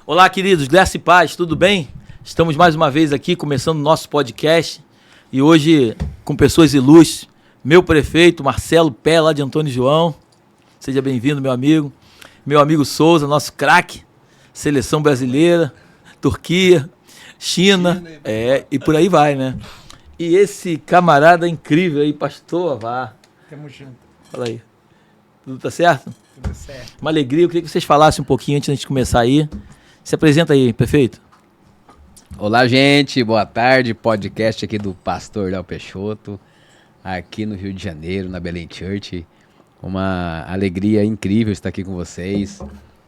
Olá, queridos, graça e paz, tudo bem? Estamos mais uma vez aqui começando o nosso podcast e hoje com pessoas ilustres, meu prefeito Marcelo Pé, lá de Antônio João. Seja bem-vindo, meu amigo Souza, nosso craque, seleção brasileira, Turquia, China, e por aí vai, né? E esse camarada incrível aí, pastor Vavá. Tamo junto. Fala aí, tudo tá certo? Tudo certo. Uma alegria, eu queria que vocês falassem um pouquinho antes de começar aí. Se apresenta aí, prefeito. Olá, gente, boa tarde, podcast aqui do pastor Léo Peixoto, aqui no Rio de Janeiro, na Belém Church. Uma alegria incrível estar aqui com vocês,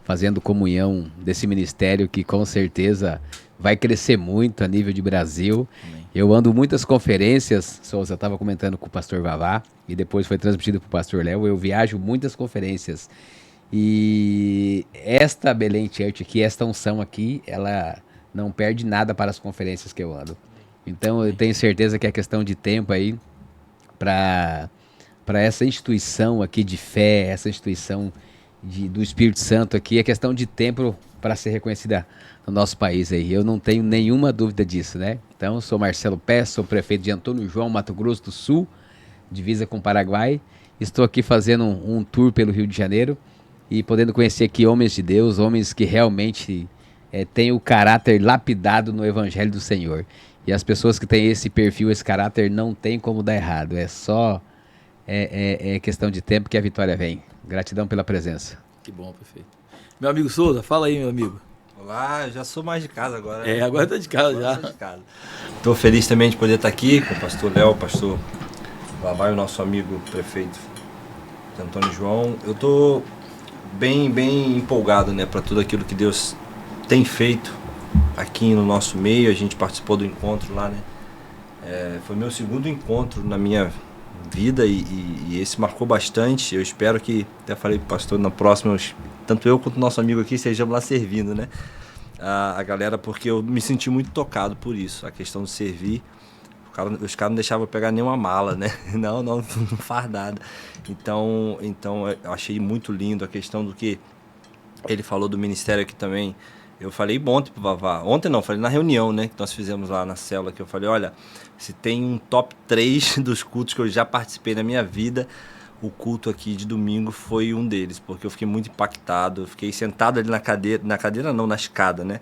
fazendo comunhão desse ministério que com certeza vai crescer muito a nível de Brasil. Amém. Eu ando muitas conferências, Souza estava comentando com o pastor Vavá, e depois foi transmitido para o pastor Léo, eu viajo muitas conferências. E esta Belém Church aqui, esta unção aqui, ela não perde nada para as conferências que eu ando. Então eu tenho certeza que é questão de tempo aí para essa instituição aqui de fé, essa instituição do Espírito Santo aqui, é questão de tempo para ser reconhecida no nosso país aí. Eu não tenho nenhuma dúvida disso, né? Então, sou Marcelo Pé, sou prefeito de Antônio João, Mato Grosso do Sul, divisa com o Paraguai. Estou aqui fazendo um tour pelo Rio de Janeiro e podendo conhecer aqui homens de Deus, homens que realmente têm o caráter lapidado no Evangelho do Senhor. E as pessoas que têm esse perfil, esse caráter, não tem como dar errado. É só questão de tempo que a vitória vem. Gratidão pela presença. Que bom, prefeito. Meu amigo Souza, fala aí, meu amigo. Olá, já sou mais de casa agora. Agora tá de casa já. Estou feliz também de poder estar aqui com o pastor Léo, o pastor Vavá e o nosso amigo prefeito de Antônio João. Eu estou bem empolgado, né, para tudo aquilo que Deus tem feito aqui no nosso meio. A gente participou do encontro lá, né? Foi meu segundo encontro na minha vida e esse marcou bastante. Eu espero que, até falei pro pastor, na próxima, tanto eu quanto o nosso amigo aqui estejamos lá servindo, né? A galera, porque eu me senti muito tocado por isso, a questão de servir. Os caras não deixavam eu pegar nenhuma mala, né? Não faz nada. Então eu achei muito lindo a questão do que ele falou do ministério aqui também. Eu falei ontem pro Vavá, falei na reunião, né, que nós fizemos lá na célula, que eu falei, olha, se tem um top 3 dos cultos que eu já participei na minha vida, o culto aqui de domingo foi um deles, porque eu fiquei muito impactado, eu fiquei sentado ali na escada, né,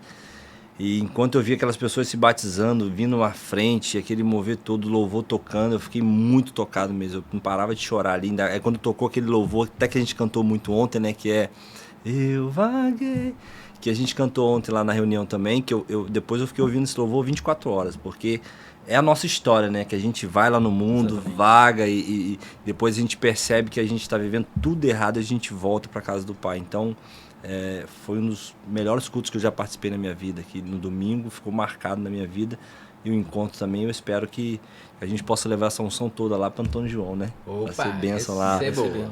e enquanto eu via aquelas pessoas se batizando, vindo à frente, aquele mover todo, louvor tocando, eu fiquei muito tocado mesmo, eu não parava de chorar ali, ainda, quando tocou aquele louvor, até que a gente cantou muito ontem, né, que é Eu Vaguei, que a gente cantou ontem lá na reunião também, que depois eu fiquei ouvindo esse louvor 24 horas, porque é a nossa história, né? Que a gente vai lá no mundo, exatamente, vaga e depois a gente percebe que a gente está vivendo tudo errado e a gente volta para casa do Pai. Então, foi um dos melhores cultos que eu já participei na minha vida, que no domingo ficou marcado na minha vida. E o encontro também, eu espero que a gente possa levar essa unção toda lá para Antônio João, né? Vai ser bênção lá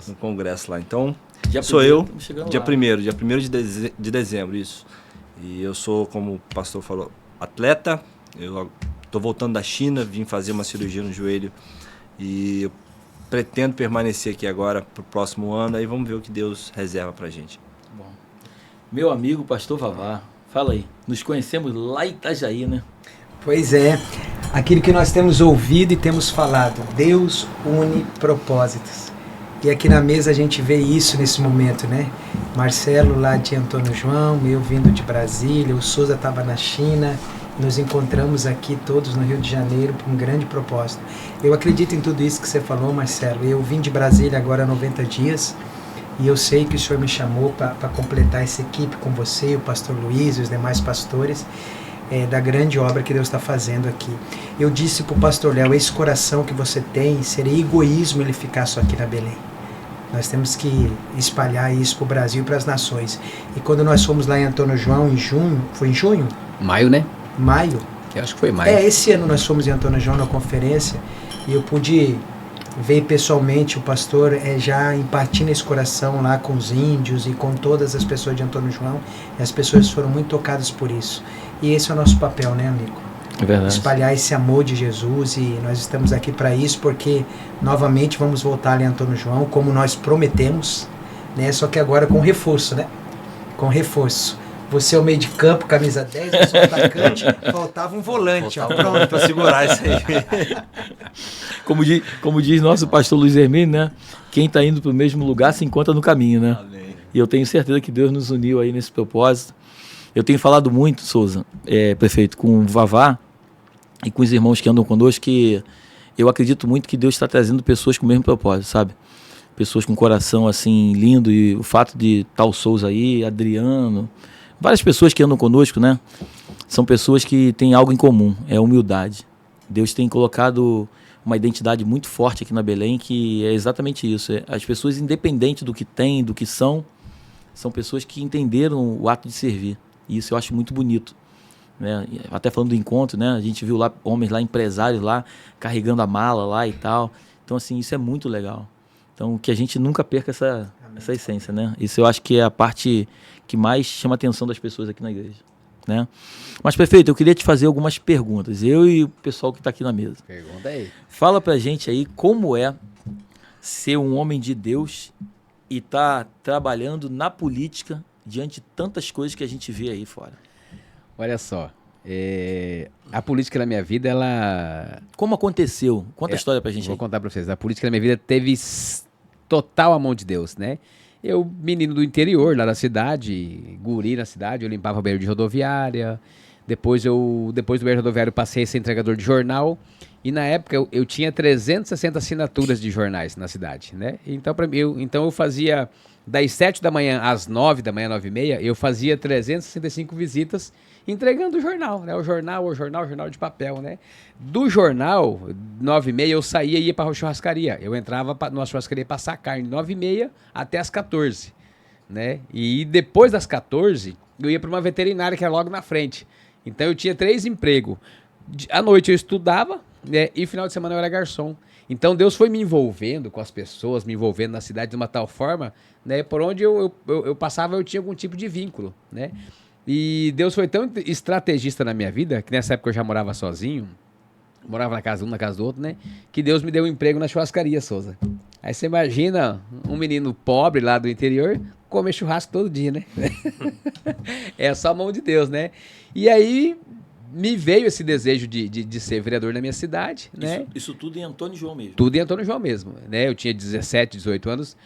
no congresso lá. Então, dia 1º de dezembro, isso. E eu sou, como o pastor falou, atleta. Eu estou voltando da China, vim fazer uma cirurgia no joelho e eu pretendo permanecer aqui agora para o próximo ano. Aí vamos ver o que Deus reserva para a gente. Bom. Meu amigo pastor Vavá, fala aí. Nos conhecemos lá em Itajaí, né? Pois é, aquilo que nós temos ouvido e temos falado, Deus une propósitos. E aqui na mesa a gente vê isso nesse momento, né? Marcelo lá de Antônio João, eu vindo de Brasília, o Souza estava na China, nos encontramos aqui todos no Rio de Janeiro por um grande propósito. Eu acredito em tudo isso que você falou, Marcelo. Eu vim de Brasília agora há 90 dias e eu sei que o Senhor me chamou para completar essa equipe com você, o pastor Luiz e os demais pastores, da grande obra que Deus está fazendo aqui. Eu disse para o pastor Léo, esse coração que você tem, seria egoísmo ele ficar só aqui na Belém. Nós temos que espalhar isso para o Brasil e para as nações. E quando nós fomos lá em Antônio João, em junho, foi em junho? Maio, né? Maio? Eu acho que foi maio. Esse ano nós fomos em Antônio João na conferência e eu pude ver pessoalmente o pastor já impartindo esse coração lá com os índios e com todas as pessoas de Antônio João. E as pessoas foram muito tocadas por isso. E esse é o nosso papel, né, amigo? É verdade. Espalhar esse amor de Jesus, e nós estamos aqui para isso, porque novamente vamos voltar ali em Antônio João, como nós prometemos, né? Só que agora com reforço, né? Com reforço. Você é o meio de campo, camisa 10, eu sou o atacante, faltava um volante. Ó, pronto. Pra segurar isso aí. Como diz nosso pastor Luiz Hermínio, né? Quem está indo para o mesmo lugar se encontra no caminho, né? Amém. E eu tenho certeza que Deus nos uniu aí nesse propósito. Eu tenho falado muito, Souza, prefeito, com o Vavá e com os irmãos que andam conosco, que eu acredito muito que Deus está trazendo pessoas com o mesmo propósito, sabe? Pessoas com coração assim lindo, e o fato de tal Souza aí, Adriano, várias pessoas que andam conosco, né? São pessoas que têm algo em comum, é a humildade. Deus tem colocado uma identidade muito forte aqui na Belém, que é exatamente isso. As pessoas, independente do que têm, do que são pessoas que entenderam o ato de servir. E isso eu acho muito bonito. Né? Até falando do encontro, né? A gente viu lá homens lá, empresários lá, carregando a mala lá e tal. Então, assim, isso é muito legal. Então, que a gente nunca perca essa essência, né? Isso eu acho que é a parte que mais chama a atenção das pessoas aqui na igreja, né? Mas, prefeito, eu queria te fazer algumas perguntas, eu e o pessoal que está aqui na mesa. Pergunta aí. Fala pra gente aí como é ser um homem de Deus e tá trabalhando na política diante de tantas coisas que a gente vê aí fora. Olha só, a política na minha vida, ela... Como aconteceu? Conta a história pra gente Vou aí. contar pra vocês. A política na minha vida teve total a mão de Deus, né? Eu, menino do interior, lá da cidade, guri na cidade, eu limpava o banheiro de rodoviária. Depois do banheiro rodoviário, passei a ser entregador de jornal. E na época eu tinha 360 assinaturas de jornais na cidade, né? Então eu fazia das 7 da manhã às 9 da manhã, 9h30, eu fazia 365 visitas entregando o jornal, né? O jornal de papel, né? Do jornal, 9h30, eu saía e ia para a churrascaria. Eu entrava numa churrascaria para assar carne, 9h30 até as 14h, né? E depois das 14h, eu ia para uma veterinária que era logo na frente. Então eu tinha 3 empregos. À noite eu estudava, né? E final de semana eu era garçom. Então Deus foi me envolvendo com as pessoas, me envolvendo na cidade de uma tal forma, né? Por onde eu passava, eu tinha algum tipo de vínculo, né? E Deus foi tão estrategista na minha vida, que nessa época eu já morava sozinho, morava na casa de um, na casa do outro, né? Que Deus me deu um emprego na churrascaria, Souza. Aí você imagina um menino pobre lá do interior comer churrasco todo dia, né? É só a mão de Deus, né? E aí me veio esse desejo de ser vereador na minha cidade, né? Isso tudo em Antônio João mesmo? Tudo em Antônio João mesmo, né? Eu tinha 17, 18 anos.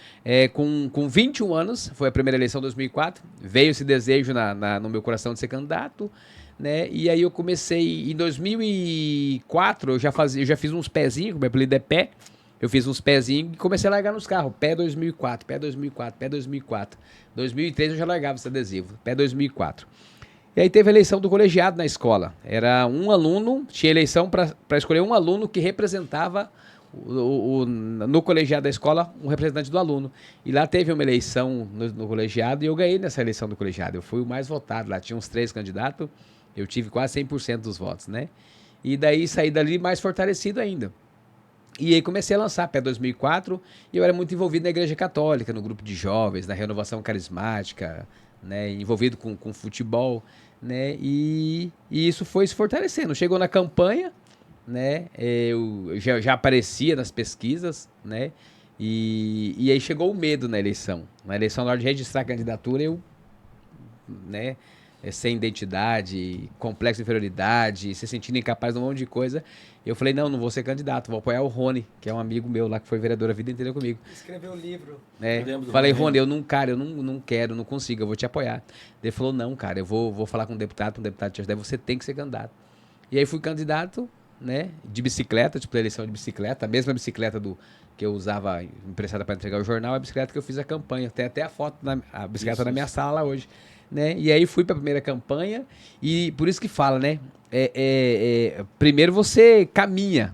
Com 21 anos, foi a primeira eleição de 2004, veio esse desejo no meu coração de ser candidato, né? E aí eu comecei, em 2004, eu já fiz uns pezinhos, meu apelido é pé, eu fiz uns pezinhos e comecei a largar nos carros, pé 2004, pé 2004, pé 2004. 2003 eu já largava esse adesivo, pé 2004. E aí teve a eleição do colegiado na escola. Era um aluno, tinha eleição para escolher um aluno que representava no colegiado da escola, um representante do aluno. E lá teve uma eleição no colegiado e eu ganhei nessa eleição do colegiado. Eu fui o mais votado lá, tinha uns 3 candidatos, eu tive quase 100% dos votos, né? E daí saí dali mais fortalecido ainda. E aí comecei a lançar pé 2004 e eu era muito envolvido na igreja católica, no grupo de jovens, na renovação carismática, né? Envolvido com futebol, né? E isso foi se fortalecendo. Chegou na campanha, né? Eu já aparecia nas pesquisas, né? E aí chegou o medo na eleição. Na eleição, na hora de registrar a candidatura, eu, né? Sem identidade, complexo de inferioridade, se sentindo incapaz de um monte de coisa. Eu falei, não vou ser candidato, vou apoiar o Rony, que é um amigo meu lá, que foi vereador a vida inteira comigo. Escreveu o livro. Falei, Rony, eu não quero, não consigo, eu vou te apoiar. Ele falou, não, cara, eu vou falar com um deputado te ajudar, você tem que ser candidato. E aí fui candidato, né, de bicicleta, tipo, eleição de bicicleta, a mesma bicicleta que eu usava emprestada para entregar o jornal, a bicicleta que eu fiz a campanha, tem até a foto, a bicicleta na minha sala lá hoje. Né? E aí fui para a primeira campanha e por isso que fala, né? Primeiro você caminha,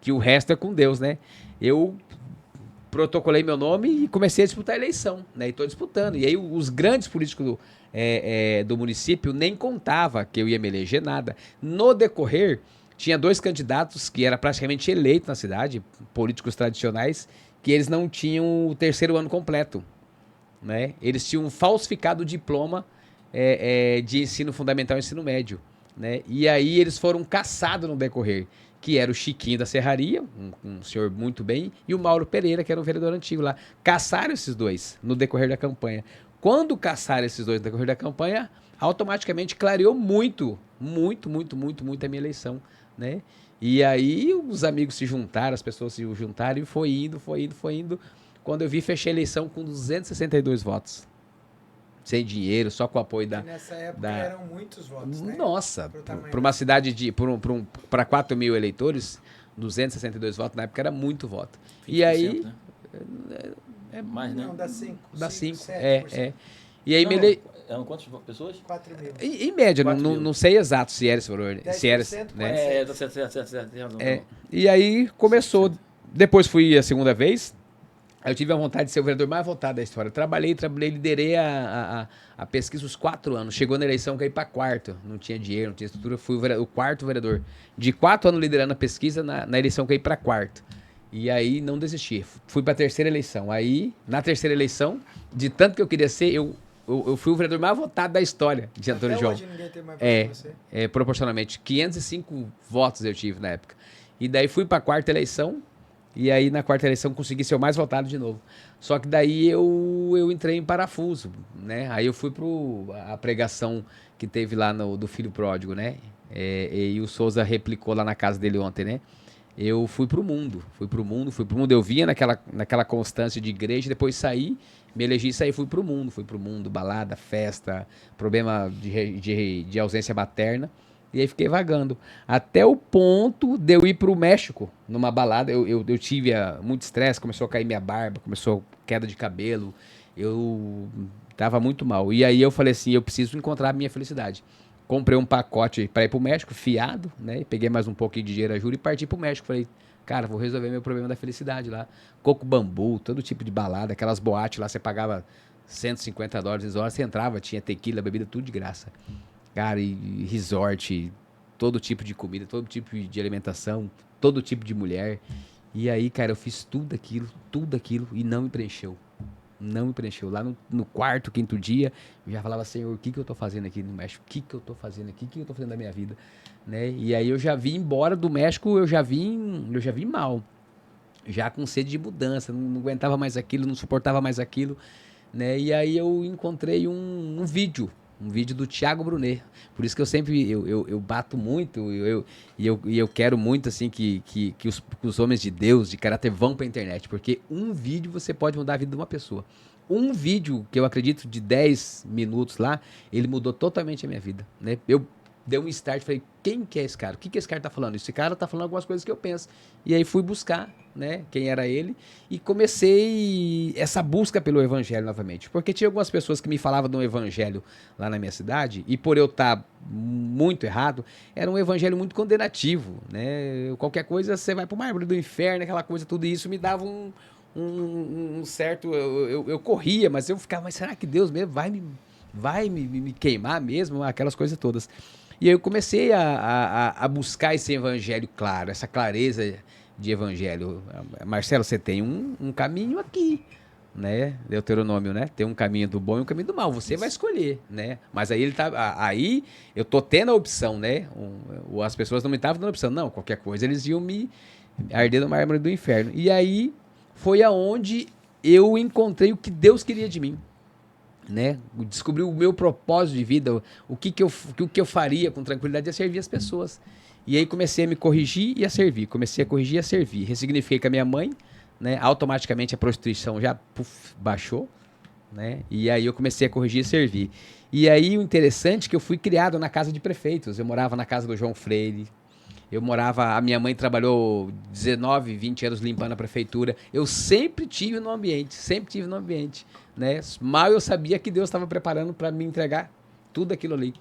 que o resto é com Deus, né? Eu protocolei meu nome e comecei a disputar a eleição, né? E estou disputando. E aí os grandes políticos do município nem contava que eu ia me eleger nada. No decorrer, tinha 2 candidatos que era praticamente eleito na cidade, políticos tradicionais, que eles não tinham o 3º ano completo. Né? Eles tinham falsificado o diploma de ensino fundamental e ensino médio. Né? E aí eles foram caçados no decorrer, que era o Chiquinho da Serraria, um senhor muito bem, e o Mauro Pereira, que era um vereador antigo lá. Caçaram esses 2 no decorrer da campanha. Quando caçaram esses 2 no decorrer da campanha, automaticamente clareou muito a minha eleição, né? E aí os amigos se juntaram, as pessoas se juntaram e foi indo. Quando eu vi, fechei a eleição com 262 votos. Sem dinheiro, só com o apoio da... E nessa época eram muitos votos, né? Nossa, para uma cidade de... Para 4 mil eleitores, 262 votos na época era muito voto. E aí... Né? É mais, né? Não, dá 5. Dá 5, 7%. E aí eram quantas pessoas? 4 mil. Em média, não sei exato se era esse valor. 10%, Se era, né? Tá certo. Tem razão. E aí começou. Depois fui a segunda vez. Aí eu tive a vontade de ser o vereador mais votado da história. Trabalhei, liderei a pesquisa os 4 anos. Chegou na eleição, caí para quarto. Não tinha dinheiro, não tinha estrutura. Fui o quarto vereador. De 4 anos liderando a pesquisa, na eleição caí para quarto. E aí não desisti. Fui para a terceira eleição. Aí, na terceira eleição, de tanto que eu queria ser, eu fui o vereador mais votado da história de Antônio João. Hoje ninguém tem mais voto que você. Proporcionalmente. 505 votos eu tive na época. E daí fui para a quarta eleição. E aí na quarta eleição consegui ser o mais votado de novo. Só que daí eu entrei em parafuso, né? Aí eu fui a pregação que teve lá do Filho Pródigo, né? E o Souza replicou lá na casa dele ontem, né? Eu fui pro mundo. Eu vinha naquela constância de igreja, depois saí, me elegi e saí, fui pro mundo, balada, festa, problema de ausência materna. E aí fiquei vagando. Até o ponto de eu ir pro México, numa balada. Eu tive muito estresse, começou a cair minha barba, começou queda de cabelo. Eu tava muito mal. E aí eu falei assim, eu preciso encontrar a minha felicidade. Comprei um pacote para ir pro México, fiado, né? E peguei mais um pouquinho de dinheiro a juros e parti pro México. Falei, cara, vou resolver meu problema da felicidade lá. Coco Bambu, todo tipo de balada, aquelas boates lá, você pagava $150 horas, você entrava, tinha tequila, bebida, tudo de graça. Cara, e resort, todo tipo de comida, todo tipo de alimentação, todo tipo de mulher. E aí, cara, eu fiz tudo aquilo e não me preencheu. Não me preencheu. Lá no quarto, quinto dia, eu já falava, Senhor, o que eu tô fazendo aqui no México? O que eu tô fazendo aqui? O que eu tô fazendo da minha vida? Né? E aí eu já vim embora do México, eu já vim mal. Já com sede de mudança, não aguentava mais aquilo, não suportava mais aquilo. Né? E aí eu encontrei um vídeo do Thiago Brunet. Por isso que eu sempre eu bato muito e eu quero muito assim que os homens de Deus, de caráter, vão para a internet, porque um vídeo você pode mudar a vida de uma pessoa. Um vídeo que eu acredito de 10 minutos lá, ele mudou totalmente a minha vida, né? Eu dei um start, falei, quem que é esse cara? O que esse cara tá falando? Esse cara tá falando algumas coisas que eu penso. E aí fui buscar, né, quem era ele, e comecei essa busca pelo evangelho novamente. Porque tinha algumas pessoas que me falavam de um evangelho lá na minha cidade, e por eu estar muito errado, era um evangelho muito condenativo, né? Qualquer coisa, você vai pro mármore do inferno, aquela coisa, tudo isso me dava um certo... Eu corria, mas eu ficava, mas será que Deus mesmo vai me queimar mesmo? Aquelas coisas todas. E aí eu comecei a buscar esse evangelho claro, essa clareza de evangelho. Marcelo, você tem um caminho aqui, né? Deuteronômio, né? Tem um caminho do bom e um caminho do mal. Você vai escolher, né? Mas aí aí eu tô tendo a opção, né? As pessoas não me estavam dando a opção. Não, qualquer coisa eles iam me arder no mármore do inferno. E aí foi aonde eu encontrei o que Deus queria de mim. Né? Descobri o meu propósito de vida, o que eu faria com tranquilidade é servir as pessoas. E aí comecei a me corrigir e a servir. Ressignifiquei com a minha mãe, né? Automaticamente a prostituição já baixou, né? E aí eu comecei a corrigir e servir. E aí o interessante é que eu fui criado na casa de prefeitos. Eu morava na casa do João Freire. A minha mãe trabalhou 19, 20 anos limpando a prefeitura. Eu sempre tive no ambiente, né? Mal eu sabia que Deus estava preparando para me entregar tudo aquilo ali.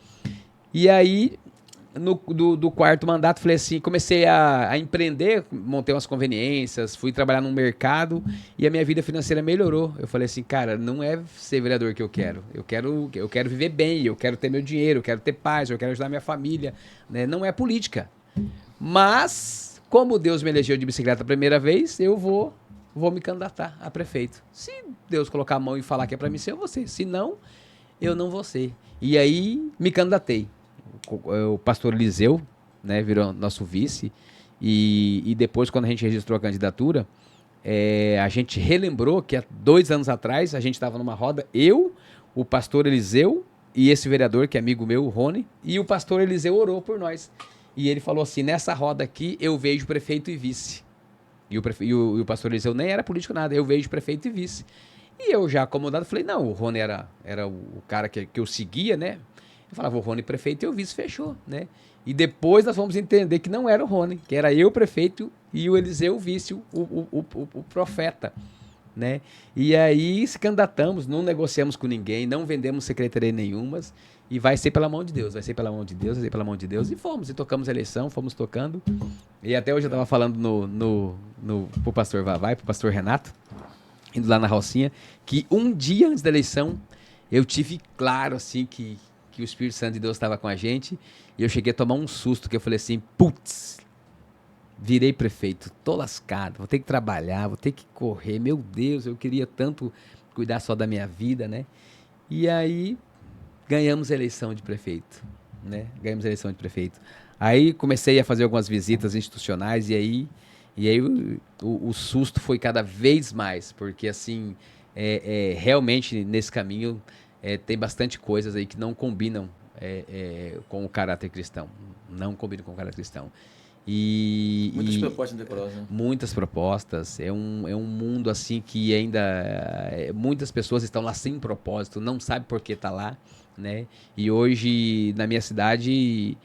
E aí, do quarto mandato, falei assim, comecei a empreender, montei umas conveniências, fui trabalhar num mercado e a minha vida financeira melhorou. Eu falei assim, cara, não é ser vereador que eu quero. Eu quero viver bem, eu quero ter meu dinheiro, eu quero ter paz, eu quero ajudar minha família, né? Não é política. Mas, como Deus me elegeu de bicicleta a primeira vez, eu vou me candidatar a prefeito. Se Deus colocar a mão e falar que é para mim ser, eu vou ser. Se não, eu não vou ser. E aí, me candidatei. O pastor Eliseu, né, virou nosso vice. E depois, quando a gente registrou a candidatura, a gente relembrou que há 2 anos atrás, a gente estava numa roda, eu, o pastor Eliseu, e esse vereador, que é amigo meu, o Rony, e o pastor Eliseu orou por nós. E ele falou assim, nessa roda aqui eu vejo prefeito e vice. E o pastor Eliseu nem era político nada, eu vejo prefeito e vice. E eu já acomodado falei, não, o Rony era o cara que eu seguia, né? Eu falava, o Rony prefeito e o vice, fechou, né? E depois nós fomos entender que não era o Rony, que era eu prefeito e o Eliseu vice, o profeta, né? E aí se candidatamos, não negociamos com ninguém, não vendemos secretaria nenhuma, e vai ser pela mão de Deus, vai ser pela mão de Deus, vai ser pela mão de Deus. E fomos, e tocamos a eleição, fomos tocando. E até hoje eu estava falando pro pastor Vavai, pro pastor Renato, indo lá na Rocinha, que um dia antes da eleição eu tive claro assim que o Espírito Santo de Deus estava com a gente, e eu cheguei a tomar um susto, que eu falei assim, putz, virei prefeito, tô lascado, vou ter que trabalhar, vou ter que correr, meu Deus, eu queria tanto cuidar só da minha vida, né? E aí ganhamos a eleição de prefeito, né? Ganhamos a eleição de prefeito. Aí comecei a fazer algumas visitas institucionais, e aí o susto foi cada vez mais, porque assim, realmente nesse caminho tem bastante coisas aí que não combinam com o caráter cristão. Não combinam com o caráter cristão. Muitas propostas decorosas, né? Muitas propostas. É um mundo assim que ainda muitas pessoas estão lá sem propósito, não sabem por que tá lá, né? E hoje, na minha cidade,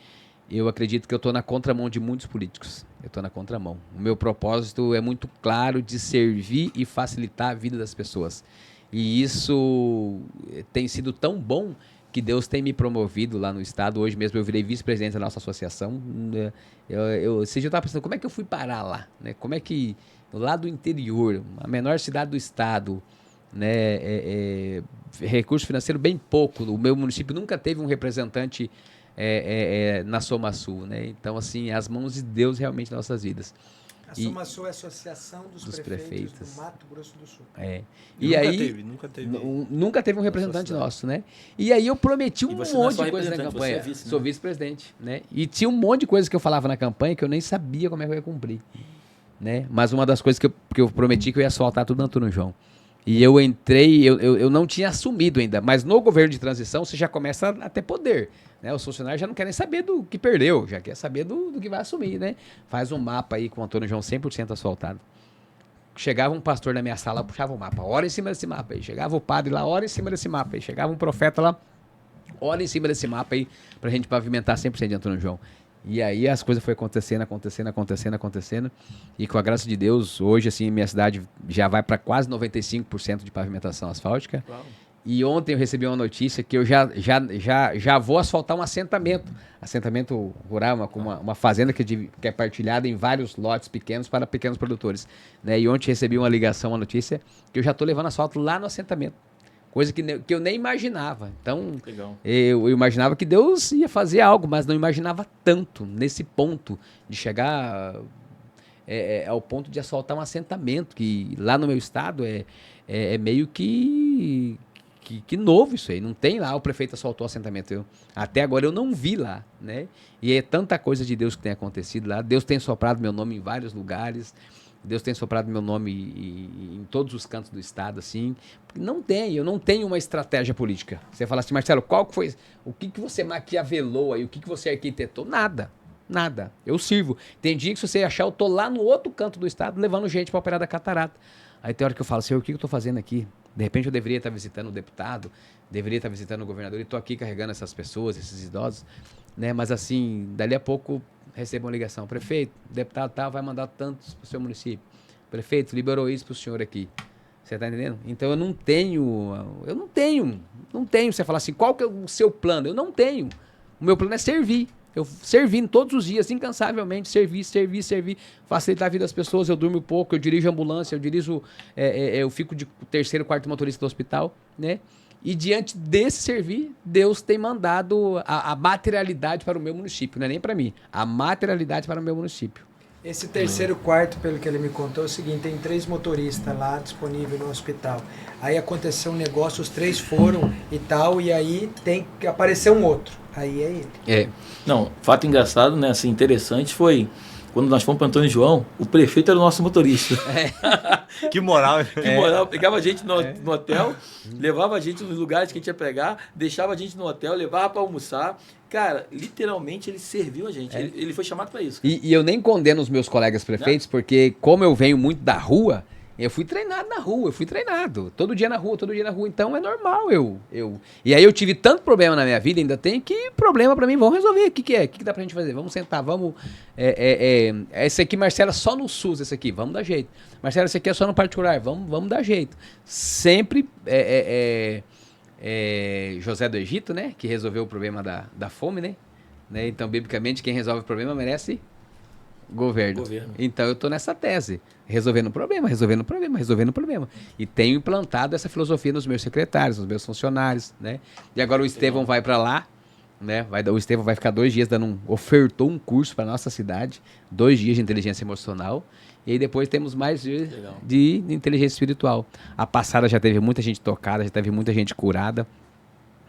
eu acredito que eu estou na contramão de muitos políticos. Eu estou na contramão. O meu propósito é muito claro, de servir e facilitar a vida das pessoas. E isso tem sido tão bom que Deus tem me promovido lá no estado. Hoje mesmo eu virei vice-presidente da nossa associação. Esse dia eu estava pensando, como é que eu fui parar lá? Né? Como é que, lá do interior, a menor cidade do estado, né, recurso financeiro bem pouco, o meu município nunca teve um representante na Soma Sul, né? Então, assim, as mãos de Deus realmente nas nossas vidas. A Soma Sul é a Associação dos Prefeitos do Mato Grosso do Sul. Nunca teve um representante nosso, né? E aí eu prometi um monte de coisa na campanha. Sou vice-presidente, né? E tinha um monte de coisa que eu falava na campanha que eu nem sabia como é que eu ia cumprir, né? Mas uma das coisas que eu prometi que eu ia soltar tudo no Antônio João. E eu entrei, eu não tinha assumido ainda, mas no governo de transição você já começa a ter poder, né? Os funcionários já não querem saber do que perdeu, já quer saber do que vai assumir, né? Faz um mapa aí com o Antônio João 100% asfaltado. Chegava um pastor na minha sala, puxava o mapa, ora em cima desse mapa aí. Chegava o padre lá, ora em cima desse mapa aí. Chegava um profeta lá, ora em cima desse mapa aí, pra gente pavimentar 100% de Antônio João. E aí as coisas foram acontecendo. E com a graça de Deus, hoje, assim, minha cidade já vai para quase 95% de pavimentação asfáltica. Uau. E ontem eu recebi uma notícia que eu já vou asfaltar um assentamento. Assentamento rural, uma fazenda que é partilhada em vários lotes pequenos para pequenos produtores, né? E ontem recebi uma ligação, uma notícia, que eu já estou levando asfalto lá no assentamento. Coisa que eu nem imaginava. Então, eu imaginava que Deus ia fazer algo, mas não imaginava tanto, nesse ponto, de chegar ao ponto de asfaltar um assentamento, que lá no meu estado é meio que novo isso aí. Não tem lá, o prefeito asfaltou o assentamento. Até agora eu não vi lá, né? E é tanta coisa de Deus que tem acontecido lá. Deus tem soprado meu nome em vários lugares. Deus tem soprado meu nome em todos os cantos do estado, assim. Eu não tenho uma estratégia política. Você fala assim, Marcelo, o que você maquiavelou aí, o que você arquitetou? Nada. Eu sirvo. Tem dia que se você achar, eu tô lá no outro canto do estado, levando gente para operar da catarata. Aí tem hora que eu falo, Senhor, o que eu tô fazendo aqui? De repente eu deveria estar visitando o deputado, deveria estar visitando o governador, e tô aqui carregando essas pessoas, esses idosos, né? Mas assim, dali a pouco recebo uma ligação, prefeito, deputado tal, vai mandar tantos pro seu município. Prefeito, liberou isso pro senhor aqui. Você tá entendendo? Então eu não tenho. Você fala assim, qual que é o seu plano? Eu não tenho. O meu plano é servir. Eu servindo todos os dias, incansavelmente, servir, facilitar a vida das pessoas. Eu durmo pouco, eu dirijo ambulância, eu fico de terceiro, quarto motorista do hospital, né? E diante desse servir, Deus tem mandado a materialidade para o meu município, não é nem para mim, a materialidade para o meu município. Esse terceiro quarto, pelo que ele me contou, é o seguinte, tem 3 motoristas lá disponíveis no hospital. Aí aconteceu um negócio, os 3 foram e tal, e aí tem que aparecer um outro. Aí é ele. Não, fato engraçado, né, assim, interessante foi, quando nós fomos para Antônio João, o prefeito era o nosso motorista. Que moral. Que moral, pegava a gente no hotel, levava a gente nos lugares que a gente ia pregar, deixava a gente no hotel, levava para almoçar. Cara, literalmente ele serviu a gente. Ele foi chamado para isso. E eu nem condeno os meus colegas prefeitos, porque como eu venho muito da rua, eu fui treinado na rua, todo dia na rua, então é normal E aí eu tive tanto problema na minha vida, ainda tem que problema pra mim, vamos resolver, o que dá pra gente fazer? Vamos sentar, vamos, esse aqui, Marcela, só no SUS, esse aqui, vamos dar jeito. Marcela, esse aqui é só no particular, vamos dar jeito. Sempre, José do Egito, né, que resolveu o problema da fome, né, então, biblicamente, quem resolve o problema merece governo. Então eu tô nessa tese, resolvendo o problema. E tenho implantado essa filosofia nos meus secretários, nos meus funcionários, né? E agora o Estevão vai para lá, né? O Estevão vai ficar 2 dias ofertou um curso para nossa cidade, 2 dias de inteligência emocional. E aí depois temos mais dias de inteligência espiritual. A passada já teve muita gente tocada, já teve muita gente curada.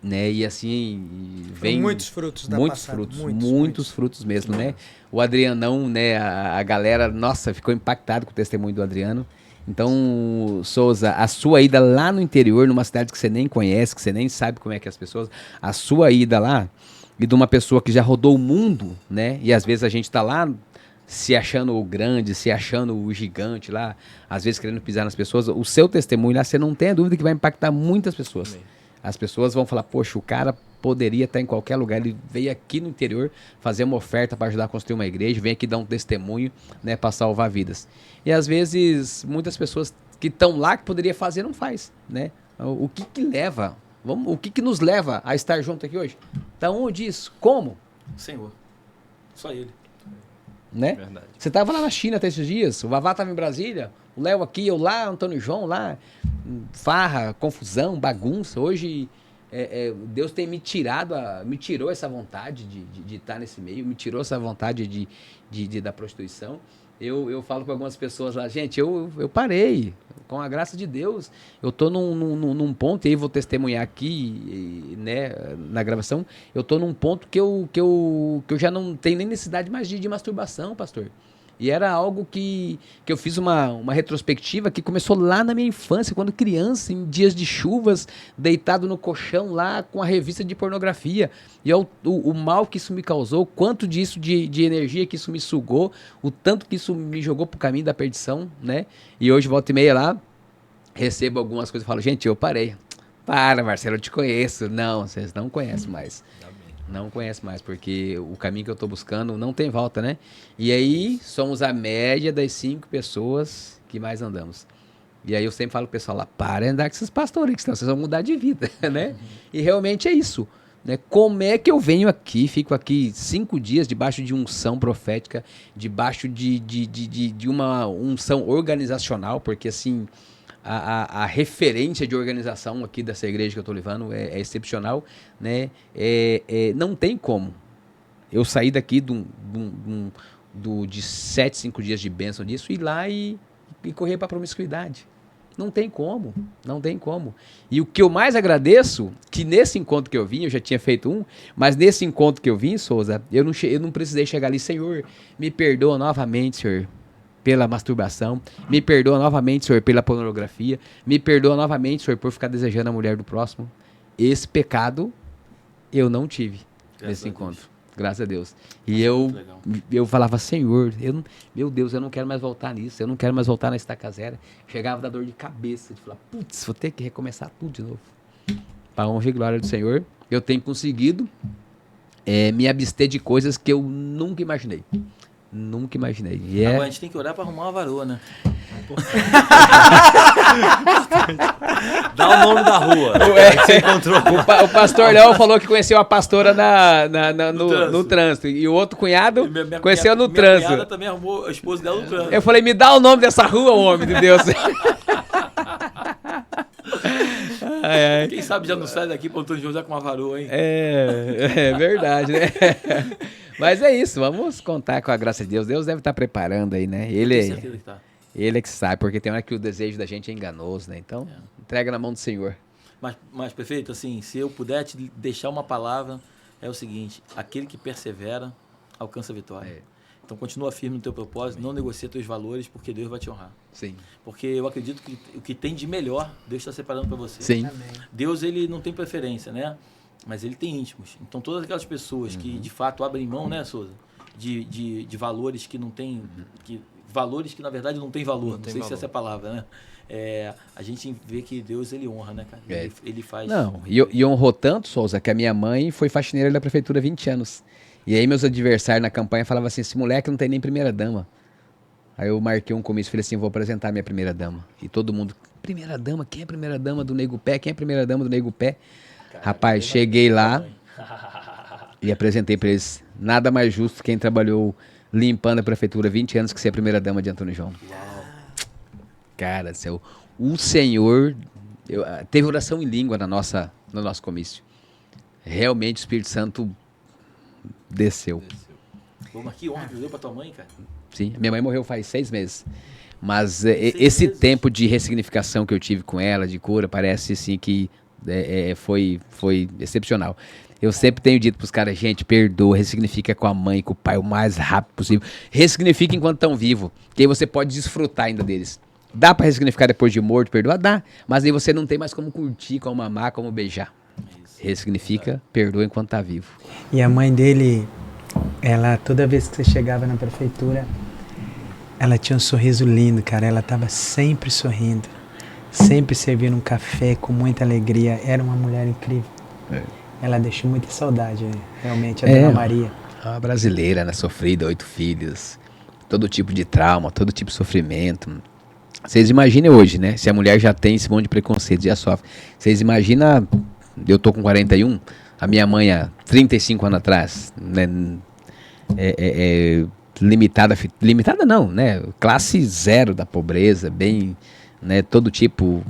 Né? E assim, vem muitos frutos da passada. Muitos frutos mesmo, né? O Adrianão, né? A galera, nossa, ficou impactado com o testemunho do Adriano. Então, Souza, a sua ida lá no interior, numa cidade que você nem conhece, que você nem sabe como é que é as pessoas, a sua ida lá, e de uma pessoa que já rodou o mundo, né? E às vezes a gente tá lá se achando o grande, se achando o gigante lá, às vezes querendo pisar nas pessoas, o seu testemunho lá, você não tem a dúvida que vai impactar muitas pessoas. Amém. As pessoas vão falar, poxa, o cara poderia estar em qualquer lugar, ele veio aqui no interior fazer uma oferta para ajudar a construir uma igreja, vem aqui dar um testemunho, né, para salvar vidas. E às vezes, muitas pessoas que estão lá, que poderia fazer, não faz, né? O que leva, o que nos leva a estar junto aqui hoje? Da onde isso? Como? Senhor, só ele. Né? Verdade. Você estava lá na China até esses dias, o Vavá estava em Brasília, o Léo aqui, eu lá, Antônio João lá, farra, confusão, bagunça. Hoje Deus tem me tirou essa vontade de estar nesse meio, me tirou essa vontade da prostituição. Eu falo com algumas pessoas lá, gente, eu parei, com a graça de Deus, eu tô num ponto, e aí vou testemunhar aqui, né, na gravação, eu tô num ponto que eu já não tenho nem necessidade mais de masturbação, pastor. E era algo que eu fiz uma retrospectiva que começou lá na minha infância, quando criança, em dias de chuvas, deitado no colchão lá com a revista de pornografia. E o mal que isso me causou, o quanto disso de energia que isso me sugou, o tanto que isso me jogou pro caminho da perdição, né? E hoje, volta e meia lá, recebo algumas coisas e falo, gente, eu parei. Para, Marcelo, eu te conheço. Não, vocês não conhecem mais. Não conhece mais, porque o caminho que eu estou buscando não tem volta, né? E aí, somos a média das 5 pessoas que mais andamos. E aí eu sempre falo pro pessoal lá, para de andar com esses pastores, que senão vocês vão mudar de vida, né? E realmente é isso, né? Como é que eu venho aqui, fico aqui 5 dias debaixo de unção profética, debaixo de uma unção organizacional, porque assim... A referência de organização aqui dessa igreja que eu estou levando é excepcional, né? Não tem como eu sair daqui de 7, 5 dias de bênção disso, ir lá e correr para a promiscuidade. Não tem como. E o que eu mais agradeço, que nesse encontro que eu vim, eu já tinha feito um, mas nesse encontro que eu vim, Souza, eu não precisei chegar ali, Senhor, me perdoa novamente, Senhor, pela masturbação, me perdoa novamente, Senhor, pela pornografia, me perdoa novamente, Senhor, por ficar desejando a mulher do próximo. Esse pecado eu não tive nesse encontro, graças a Deus. E eu falava, Senhor, meu Deus, eu não quero mais voltar nisso, eu não quero mais voltar na estaca zero. Chegava da dor de cabeça, de falar, putz, vou ter que recomeçar tudo de novo. Para honra e glória do Senhor, eu tenho conseguido me abster de coisas que eu nunca imaginei. Nunca imaginei. Agora a gente tem que orar para arrumar uma varoa, né? Dá o nome da rua. Você encontrou. O pastor Léo falou que conheceu a pastora no trânsito. E o outro cunhado conheceu no trânsito. Minha cunhada também arrumou a esposa dela no trânsito. Eu falei, me dá o nome dessa rua, homem de Deus. Quem sabe já não sai daqui para o Antônio José com uma varoa, hein? É verdade, né? Mas é isso, vamos contar com a graça de Deus. Deus deve estar preparando aí, né? Ele é que sabe, porque tem hora que o desejo da gente é enganoso, né? Então, entrega na mão do Senhor. Mas, prefeito, assim, se eu puder te deixar uma palavra, é o seguinte, aquele que persevera alcança a vitória. Então continua firme no teu propósito, não negocia teus valores, porque Deus vai te honrar. Sim. Porque eu acredito que o que tem de melhor, Deus está separando para você. Sim. Amém. Deus, ele não tem preferência, né? Mas ele tem íntimos. Então todas aquelas pessoas que de fato abrem mão, né, Souza? De valores que não tem... valores que na verdade não tem valor. Não sei se essa é a palavra, né? A gente vê que Deus, ele honra, né, cara? Ele faz... Não, e honrou tanto, Souza, que a minha mãe foi faxineira da prefeitura há 20 anos. E aí meus adversários na campanha falavam assim, esse moleque não tem nem primeira dama. Aí eu marquei um comício e falei assim, vou apresentar minha primeira dama. E todo mundo, primeira dama? Quem é a primeira dama do Nego Pé? Quem é a primeira dama do Nego Pé? Caraca, rapaz, cheguei lá e apresentei pra eles, nada mais justo quem trabalhou limpando a prefeitura 20 anos que ser a primeira dama de Antônio João. Uau. Cara, o Senhor... teve oração em língua no nosso comício. Realmente o Espírito Santo desceu. Pô, mas que honra que deu pra tua mãe, cara. Sim, minha mãe morreu faz 6 meses. Mas esse tempo de ressignificação que eu tive com ela, de cura, parece assim que foi excepcional. Eu sempre tenho dito pros caras, gente, perdoa, ressignifica com a mãe, com o pai o mais rápido possível. Ressignifica enquanto estão vivos, que aí você pode desfrutar ainda deles. Dá pra ressignificar depois de morto, perdoar? Dá. Mas aí você não tem mais como curtir, como amar, como beijar. Ressignifica, perdoa enquanto tá vivo. E a mãe dele, ela, toda vez que você chegava na prefeitura, ela tinha um sorriso lindo, cara. Ela tava sempre sorrindo, sempre servindo um café com muita alegria. Era uma mulher incrível. Ela deixou muita saudade, realmente, a Dona Maria. Uma brasileira, né, sofrida, 8 filhos, todo tipo de trauma, todo tipo de sofrimento. Vocês imaginem hoje, né, se a mulher já tem esse monte de preconceito, já sofre. Vocês imaginam, eu tô com 41, a minha mãe há 35 anos atrás, né, limitada não, né, classe zero da pobreza, bem, né, todo tipo,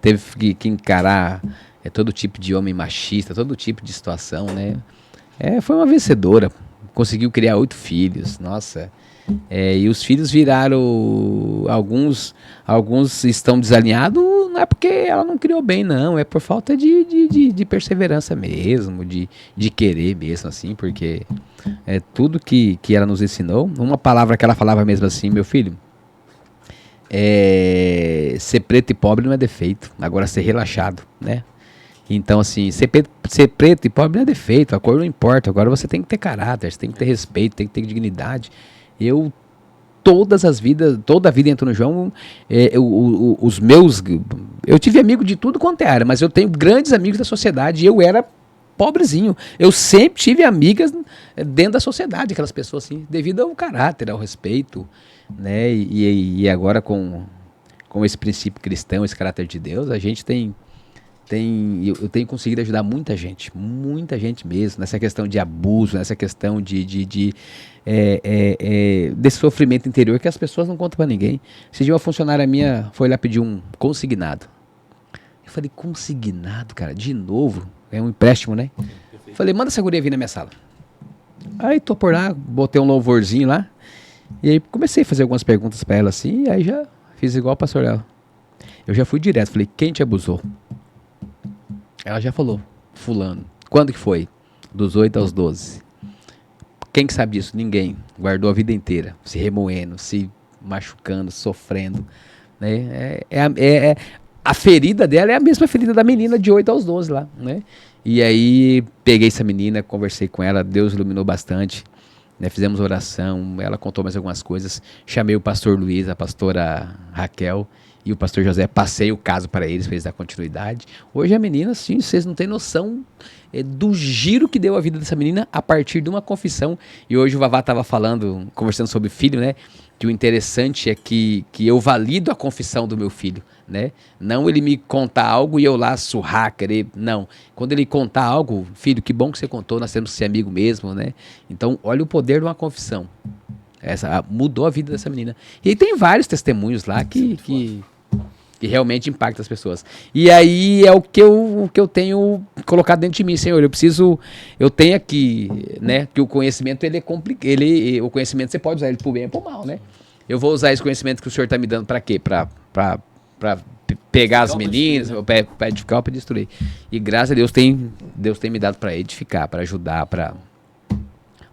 teve que encarar todo tipo de homem machista, todo tipo de situação, né, foi uma vencedora, conseguiu criar 8 filhos, nossa, e os filhos viraram, alguns estão desalinhados, não é porque ela não criou bem, não, é por falta de perseverança mesmo, de querer mesmo, assim, porque tudo que ela nos ensinou, uma palavra que ela falava mesmo assim, meu filho, ser preto e pobre não é defeito, agora ser relaxado, né? Então, assim, ser preto e pobre não é defeito, a cor não importa, agora você tem que ter caráter, você tem que ter respeito, tem que ter dignidade. Toda a vida em Antônio João, eu tive amigo de tudo quanto é área, mas eu tenho grandes amigos da sociedade e eu era pobrezinho. Eu sempre tive amigas dentro da sociedade, aquelas pessoas assim, devido ao caráter, ao respeito, né? E agora com esse princípio cristão, esse caráter de Deus, a gente eu tenho conseguido ajudar muita gente mesmo, nessa questão de abuso, nessa questão desse sofrimento interior que as pessoas não contam pra ninguém. Esse dia uma funcionária minha foi lá pedir um consignado. Eu falei, consignado, cara, de novo? É um empréstimo, né? Eu falei, manda essa guria vir na minha sala. Aí tô por lá, botei um louvorzinho lá, e aí comecei a fazer algumas perguntas pra ela assim, e aí já fiz igual o pastor Léo. Eu já fui direto, falei, quem te abusou? Ela já falou, fulano. Quando que foi? Dos 8 aos 12. Quem que sabe disso? Ninguém. Guardou a vida inteira, se remoendo, se machucando, sofrendo. Né? A ferida dela é a mesma ferida da menina de 8 aos 12 lá. Né? E aí peguei essa menina, conversei com ela, Deus iluminou bastante. Né? Fizemos oração, ela contou mais algumas coisas. Chamei o pastor Luiz, a pastora Raquel e o pastor José, passei o caso para eles dar continuidade. Hoje a menina, sim, vocês não têm noção do giro que deu a vida dessa menina a partir de uma confissão. E hoje o Vavá estava falando, conversando sobre filho, né? Que o interessante é que eu valido a confissão do meu filho, né? Não ele me contar algo e eu lá surrar, querer, não. Quando ele contar algo, filho, que bom que você contou, nós temos que ser amigo mesmo, né? Então, olha o poder de uma confissão. Mudou a vida dessa menina. E aí tem vários testemunhos lá que realmente impacta as pessoas. E aí é o que eu tenho colocado dentro de mim, Senhor. Eu tenho aqui, né, que o conhecimento ele é complicado. O conhecimento você pode usar ele pro bem ou pro mal, né? Eu vou usar esse conhecimento que o Senhor está me dando para quê? Para pegar as meninas, para edificar ou para destruir. E graças a Deus Deus tem me dado para edificar, para ajudar, para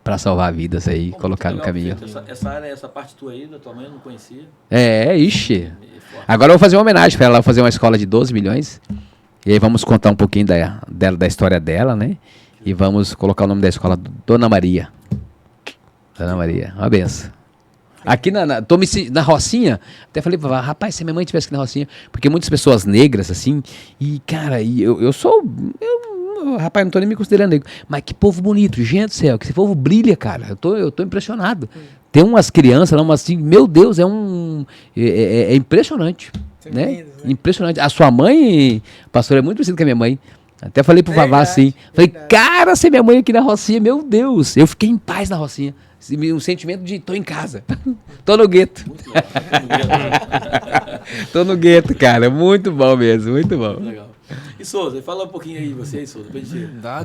para salvar vidas aí, Pô, colocar no legal, caminho. Essa área, essa parte tua aí, da tua mãe, eu não conhecia. Ixi. Agora eu vou fazer uma homenagem para ela, vou fazer uma escola de 12 milhões. E aí vamos contar um pouquinho da história dela, né? E vamos colocar o nome da escola, Dona Maria. Dona Maria, uma benção. Aqui na Rocinha, até falei, rapaz, se minha mãe estivesse aqui na Rocinha, porque muitas pessoas negras, assim, e cara, eu sou, rapaz, não tô nem me considerando negro, mas que povo bonito, gente do céu, que esse povo brilha, cara, eu tô impressionado. Tem umas crianças lá, umas assim, meu Deus, é impressionante, né? Impressionante. A sua mãe, pastor, é muito parecida com a minha mãe. Até falei pro Vavá assim, falei, cara, se minha mãe aqui na Rocinha, meu Deus, eu fiquei em paz na Rocinha. Um sentimento de tô em casa. Tô no gueto. Tô no gueto, cara. Muito bom mesmo, muito bom. Legal. E Souza, fala um pouquinho aí, você aí, Souza.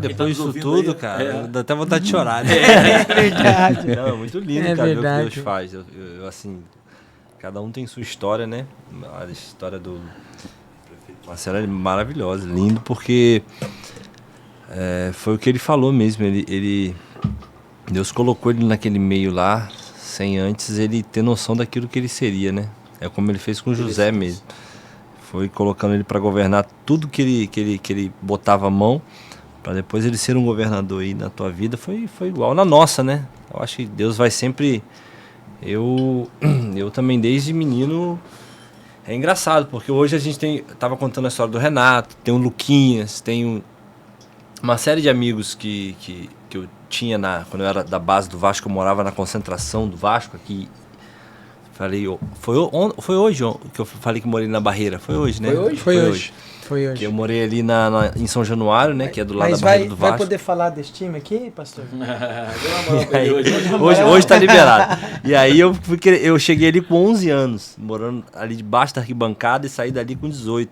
Depois disso tudo, aí, cara, dá até vontade de chorar. Né? É verdade. Não, é muito lindo, cara, ver o que Deus faz. Eu, assim, cada um tem sua história, né? A história do prefeito Marcelo é maravilhosa, lindo, porque foi o que ele falou mesmo. Deus colocou ele naquele meio lá, sem antes ele ter noção daquilo que ele seria, né? É como ele fez com José mesmo. Foi colocando ele para governar tudo que ele botava a mão, para depois ele ser um governador aí na tua vida. Foi igual na nossa, né? Eu acho que Deus vai sempre... Eu também, desde menino... É engraçado, porque hoje a gente tava contando a história do Renato, tem o Luquinhas, tem uma série de amigos que eu tinha quando eu era da base do Vasco, eu morava na concentração do Vasco aqui. Falei, foi hoje que eu falei que morei na Barreira. Foi hoje, né? Foi hoje. Que eu morei ali em São Januário, né? Que é do lado da Barreira do Vasco. Vai poder falar desse time aqui, pastor? Hoje tá liberado. E aí eu cheguei ali com 11 anos, morando ali debaixo da arquibancada e saí dali com 18.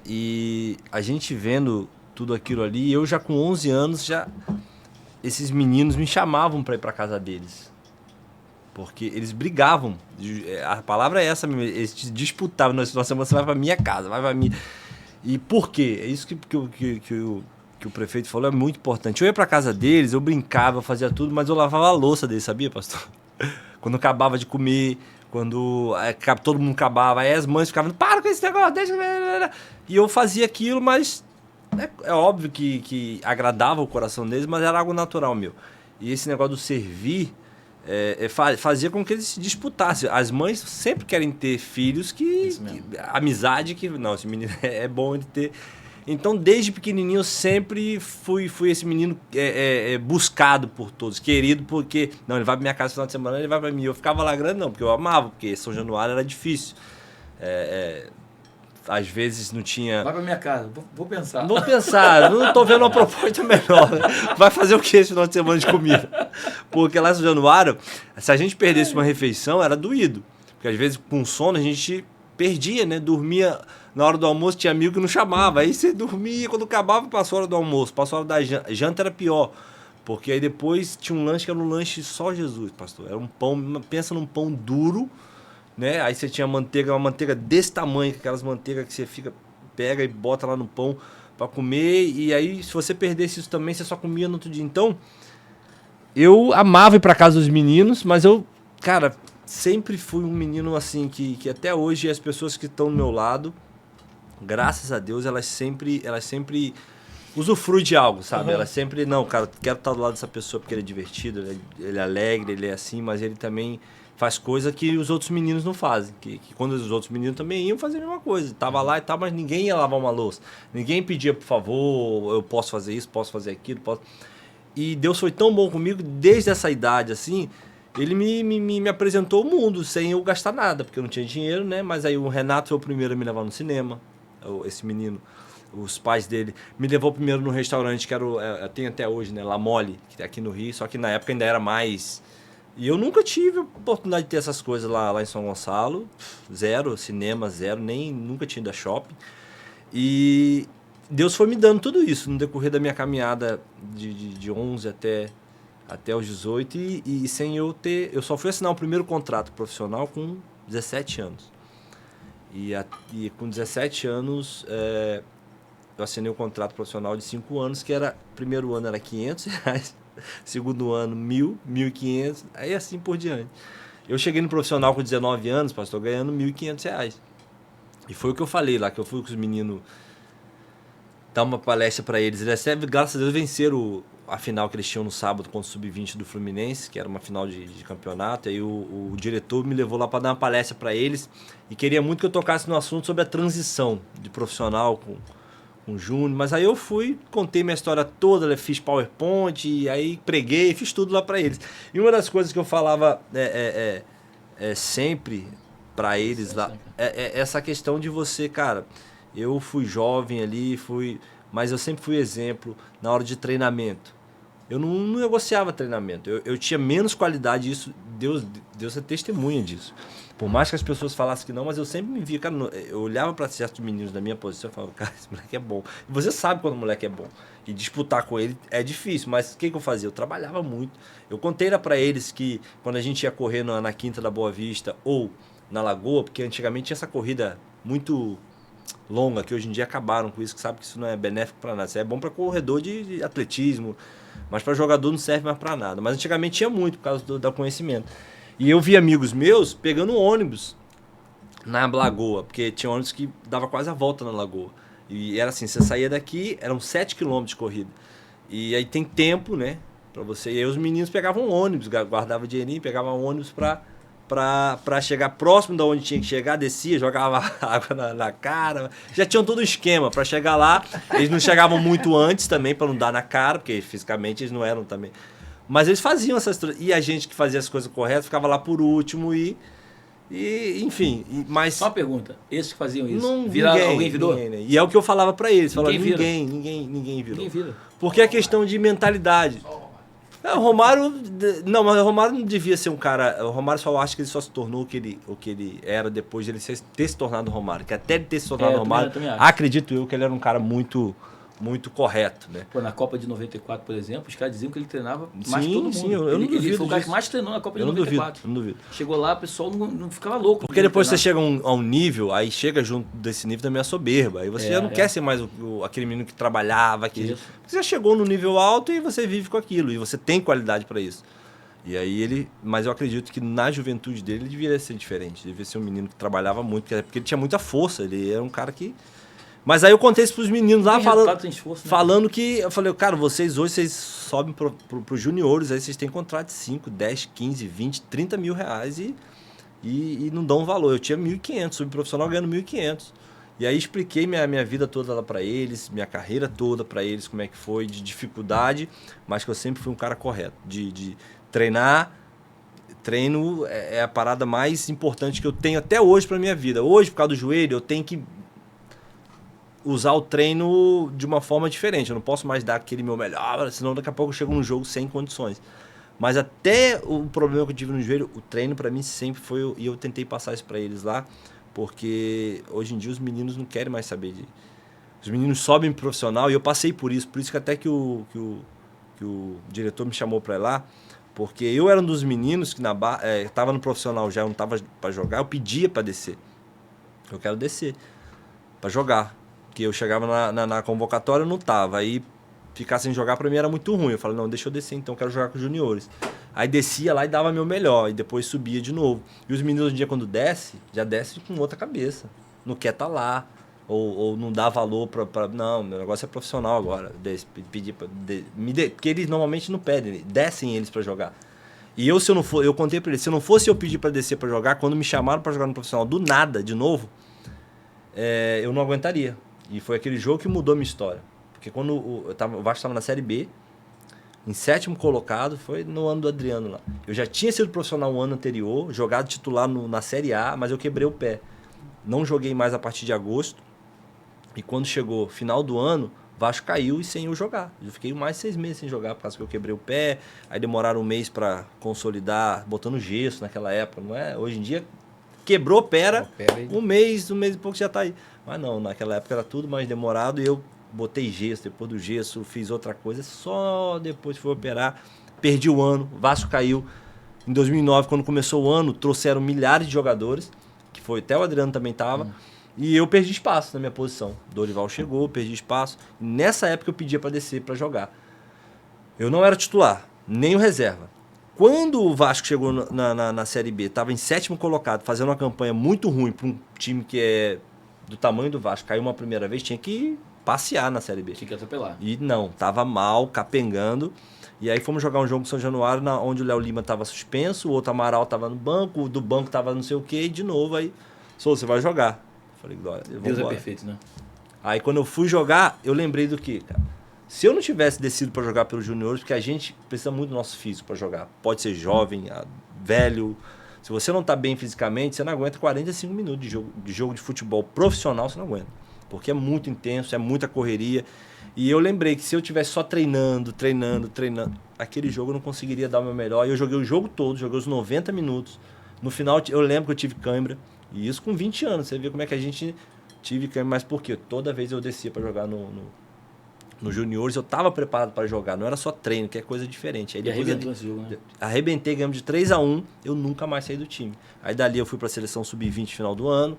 E a gente vendo tudo aquilo ali, eu já com 11 anos, esses meninos me chamavam para ir para casa deles. Porque eles brigavam. A palavra é essa mesmo. Eles disputavam. Nossa, você vai para minha casa, vai para minha. E por quê? É isso que o prefeito falou, é muito importante. Eu ia para casa deles, eu brincava, fazia tudo, mas eu lavava a louça deles, sabia, pastor? Quando acabava de comer, quando todo mundo acabava, aí as mães ficavam, para com esse negócio, deixa... E eu fazia aquilo, mas é óbvio que agradava o coração deles, mas era algo natural meu. E esse negócio do servir fazia com que eles se disputassem. As mães sempre querem ter filhos amizade, não, esse menino é bom de ter. Então, desde pequenininho, eu sempre fui esse menino buscado por todos, querido, porque, não, ele vai pra minha casa no final de semana, ele vai pra mim. Eu ficava lagrando, não, porque eu amava, porque São Januário era difícil. Às vezes não tinha... Vai pra minha casa, vou pensar. Vou pensar, não tô vendo uma proposta melhor. Vai fazer o que esse final de semana de comida? Porque lá em São Januário, se a gente perdesse uma refeição, era doído. Porque às vezes com sono a gente perdia, né? Dormia na hora do almoço, tinha amigo que não chamava. Aí você dormia, quando acabava, passou a hora do almoço, passou a hora da janta, era pior. Porque aí depois tinha um lanche que era um lanche só Jesus, pastor. Era um pão, pensa num pão duro, né? Aí você tinha uma manteiga desse tamanho, aquelas manteigas que você pega e bota lá no pão para comer, e aí se você perdesse isso também, você só comia no outro dia. Então, eu amava ir para casa dos meninos, mas eu, cara, sempre fui um menino assim, que até hoje as pessoas que estão do meu lado, graças a Deus, elas sempre usufruem de algo, sabe? Elas sempre, não, cara, quero estar do lado dessa pessoa porque ele é divertido, ele é alegre, ele é assim, mas ele também faz coisa que os outros meninos não fazem. Que quando os outros meninos também iam fazer a mesma coisa. Tava lá e tal, mas ninguém ia lavar uma louça. Ninguém pedia, por favor, eu posso fazer isso, posso fazer aquilo, posso... E Deus foi tão bom comigo, desde essa idade, assim, ele me apresentou o mundo, sem eu gastar nada, porque eu não tinha dinheiro, né? Mas aí o Renato foi o primeiro a me levar no cinema, esse menino. Os pais dele me levou primeiro no restaurante, que era tem até hoje, né? La Mole, que tem aqui no Rio, só que na época ainda era mais... E eu nunca tive a oportunidade de ter essas coisas lá em São Gonçalo. Zero, cinema, zero, nunca tinha ido a shopping. E Deus foi me dando tudo isso no decorrer da minha caminhada de 11 até os 18. E sem eu ter... Eu só fui assinar o primeiro contrato profissional com 17 anos. E com 17 anos, eu assinei um contrato profissional de 5 anos, que era... Primeiro ano era R$500. segundo ano 1.000, 1.500, aí assim por diante. Eu cheguei no profissional com 19 anos, pastor, ganhando R$1.500. E foi o que eu falei lá, que eu fui com os meninos dar uma palestra para eles. Eles até, graças a Deus, venceram a final que eles tinham no sábado contra o Sub-20 do Fluminense, que era uma final de campeonato. Aí o diretor me levou lá para dar uma palestra para eles e queria muito que eu tocasse no assunto sobre a transição de profissional com o Júnior. Mas aí eu fui, contei minha história toda, fiz PowerPoint, e aí preguei, fiz tudo lá para eles. E uma das coisas que eu falava sempre para eles lá é essa questão de você, cara, eu fui jovem ali, mas eu sempre fui exemplo na hora de treinamento. Eu não negociava treinamento. Eu tinha menos qualidade, isso Deus é testemunha disso. Por mais que as pessoas falassem que não, mas eu sempre me via, cara, eu olhava para certos meninos da minha posição e falava, cara, esse moleque é bom. E você sabe quando o moleque é bom. E disputar com ele é difícil, mas o que eu fazia? Eu trabalhava muito. Eu contei para eles que quando a gente ia correr na Quinta da Boa Vista ou na Lagoa, porque antigamente tinha essa corrida muito longa, que hoje em dia acabaram com isso, que sabe que isso não é benéfico para nada. Isso é bom para corredor de atletismo, mas para jogador não serve mais para nada. Mas antigamente tinha muito, por causa do conhecimento. E eu vi amigos meus pegando ônibus na Lagoa, porque tinha ônibus que dava quase a volta na Lagoa. E era assim, você saía daqui, eram 7 km de corrida. E aí tem tempo, né, para você. E aí os meninos pegavam ônibus, guardavam dinheirinho, pegavam ônibus para chegar próximo de onde tinha que chegar, descia, jogava água na cara. Já tinham todo o esquema para chegar lá. Eles não chegavam muito antes também, para não dar na cara, porque fisicamente eles não eram também. Mas eles faziam essas... E a gente que fazia as coisas corretas ficava lá por último enfim. Mas só uma pergunta. Esses que faziam isso, alguém virou? Ninguém, né? E é o que eu falava para eles. Ninguém virou. Ninguém vira. Porque é questão de mentalidade. O Romário... Não, mas o Romário não devia ser um cara... O Romário só acha que ele só se tornou o que ele era depois de ele ter se tornado Romário. Que até ele ter se tornado Romário, acredito eu que ele era um cara muito correto, né? Pô, na Copa de 94, por exemplo, os caras diziam que ele treinava mais que todo mundo. Sim, eu não duvido. Ele foi o cara que mais treinou na Copa de 94. Eu não duvido. Chegou lá, o pessoal não ficava louco. Porque depois você chega a um nível, aí chega junto desse nível também a soberba. Aí você já não quer ser mais aquele menino que trabalhava. Você já chegou no nível alto e você vive com aquilo. E você tem qualidade para isso. E aí mas eu acredito que na juventude dele ele devia ser diferente. Devia ser um menino que trabalhava muito, porque ele tinha muita força. Ele era um cara que... Mas aí eu contei isso pros meninos lá, falando que... Eu falei, cara, vocês hoje sobem pros juniores, aí vocês têm contrato de 5, 10, 15, 20, 30 mil reais e não dão valor. Eu tinha 1.500, subi profissional ganhando 1.500. E aí expliquei minha vida toda lá para eles, minha carreira toda para eles, como é que foi, de dificuldade, mas que eu sempre fui um cara correto, de treinar. Treino é a parada mais importante que eu tenho até hoje para minha vida. Hoje, por causa do joelho, eu tenho que usar o treino de uma forma diferente. Eu não posso mais dar aquele meu melhor, senão daqui a pouco eu chego num jogo sem condições. Mas até o problema que eu tive no joelho, o treino para mim sempre foi... E eu tentei passar isso para eles lá, porque hoje em dia os meninos não querem mais saber de... Os meninos sobem profissional e eu passei por isso que até que o diretor me chamou para ir lá, porque eu era um dos meninos que estava no profissional já, eu não estava para jogar, eu pedia para descer. Eu quero descer para jogar. Que eu chegava na convocatória, eu não tava. Aí ficar sem jogar para mim era muito ruim. Eu falei, não, deixa eu descer então, eu quero jogar com os juniores. Aí descia lá e dava meu melhor, e depois subia de novo. E os meninos hoje em dia, quando já desce com outra cabeça. Não quer estar lá, ou não dá valor para... Não, meu negócio é profissional agora. Pedir porque eles normalmente não pedem, descem eles para jogar. E eu contei para eles, se eu não fosse eu pedir para descer para jogar, quando me chamaram para jogar no profissional do nada, de novo, eu não aguentaria. E foi aquele jogo que mudou a minha história. Porque quando o Vasco estava na Série B, em 7º colocado, foi no ano do Adriano lá. Eu já tinha sido profissional o ano anterior, jogado titular na Série A, mas eu quebrei o pé. Não joguei mais a partir de agosto. E quando chegou final do ano, o Vasco caiu e sem eu jogar. Eu fiquei mais 6 meses sem jogar, por causa que eu quebrei o pé. Aí demoraram 1 mês para consolidar, botando gesso naquela época, não é? Hoje em dia, quebrou, um mês e pouco já tá aí. Mas não, naquela época era tudo mais demorado e eu botei gesso, depois do gesso fiz outra coisa, só depois fui operar, perdi o ano, o Vasco caiu. Em 2009, quando começou o ano, trouxeram milhares de jogadores, que foi até o Adriano também estava, e eu perdi espaço na minha posição. Dorival chegou, perdi espaço. E nessa época eu pedia para descer para jogar. Eu não era titular, nem o reserva. Quando o Vasco chegou na Série B, estava em 7º colocado, fazendo uma campanha muito ruim para um time que é do tamanho do Vasco, caiu uma primeira vez, tinha que passear na Série B. Tinha que atropelar. E não, tava mal, capengando. E aí fomos jogar um jogo em São Januário, onde o Léo Lima estava suspenso, o outro Amaral estava no banco, o do banco estava não sei o quê, e de novo aí, você vai jogar. Falei, Glória, eu vou Deus embora. é perfeito, né? Aí quando eu fui jogar, eu lembrei do que, cara? Se eu não tivesse descido para jogar pelos juniores, porque a gente precisa muito do nosso físico para jogar. Pode ser jovem, velho. Se você não tá bem fisicamente, você não aguenta 45 minutos de jogo de futebol profissional, você não aguenta. Porque é muito intenso, é muita correria. E eu lembrei que se eu tivesse só treinando, aquele jogo eu não conseguiria dar o meu melhor. E eu joguei o jogo todo, joguei os 90 minutos. No final, eu lembro que eu tive cãibra. E isso com 20 anos. Você vê como é que a gente tive cãibra. Mas por quê? Toda vez eu descia para jogar no juniores, eu estava preparado para jogar. Não era só treino, que é coisa diferente. Aí depois arrebentou esse jogo, né? Arrebentei, ganhamos de 3-1. Eu nunca mais saí do time. Aí dali eu fui para a seleção sub-20 final do ano.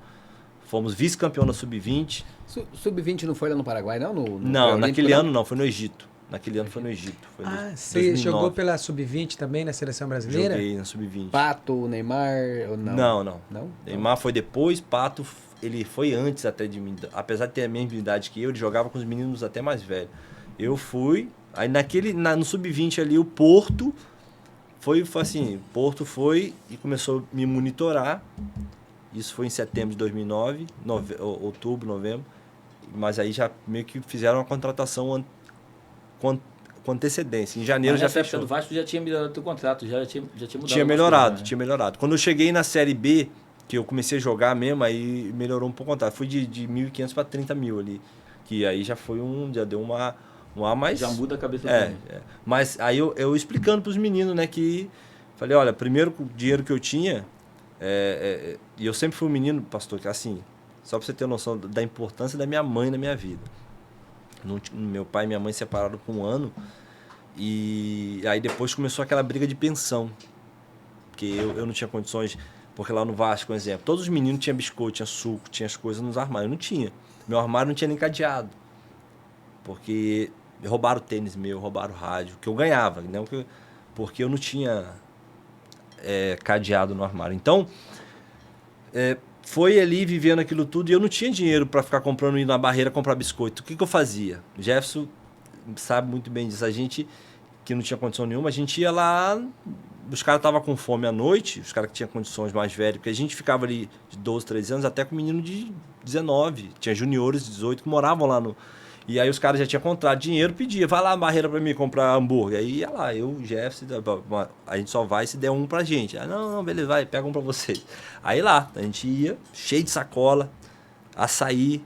Fomos vice-campeão na sub-20. Sub-20 não foi lá no Paraguai, não? Não, naquele ano não, foi no Egito. Naquele ano foi no Egito. Foi você 2009. jogou pela sub-20 também na seleção brasileira? Joguei na sub-20. Pato, Neymar ou não? Não. Neymar foi depois, Pato, ele foi antes até de mim. Apesar de ter a mesma idade que eu, ele jogava com os meninos até mais velhos. Eu fui, aí no sub-20 ali, o Porto foi assim, Porto foi e começou a me monitorar. Isso foi em setembro de 2009, outubro, novembro. Mas aí já meio que fizeram uma contratação com antecedência. Em janeiro Mas já nessa época fechou. do Vasco já tinha melhorado o teu contrato, já tinha mudado. Tinha melhorado, tinha melhorado. Quando eu cheguei na Série B, que eu comecei a jogar mesmo, aí melhorou um pouco o contrato. Fui de 1.500 para 30 mil ali. Que aí já foi já deu uma mais... Já muda a cabeça do mundo. Mas aí eu explicando para os meninos, né, que... Falei, olha, primeiro o dinheiro que eu tinha... e eu sempre fui um menino, pastor, que assim... Só para você ter noção da importância da minha mãe na minha vida. Meu pai e minha mãe separaram por 1 ano. E aí depois começou aquela briga de pensão. Porque eu não tinha condições... Porque lá no Vasco, por exemplo, todos os meninos tinham biscoito, tinha suco, tinha as coisas nos armários. Eu não tinha. Meu armário não tinha nem cadeado. Porque roubaram o tênis meu, roubaram o rádio, que eu ganhava, não porque eu não tinha cadeado no armário. Então, foi ali vivendo aquilo tudo e eu não tinha dinheiro para ficar comprando, ir na barreira comprar biscoito. O que eu fazia? O Jefferson sabe muito bem disso. A gente, que não tinha condição nenhuma, a gente ia lá, os caras estavam com fome à noite, os caras que tinham condições mais velhos, porque a gente ficava ali de 12, 13 anos, até com menino de 19, tinha juniores de 18 que moravam lá no... E aí os caras já tinham contrato, dinheiro, pedia, vai lá na barreira pra mim comprar hambúrguer. Aí ia lá, eu, o Jefferson, a gente só vai se der um pra gente. Aí, não, beleza, vai, pega um pra vocês. Aí lá, a gente ia, cheio de sacola, açaí,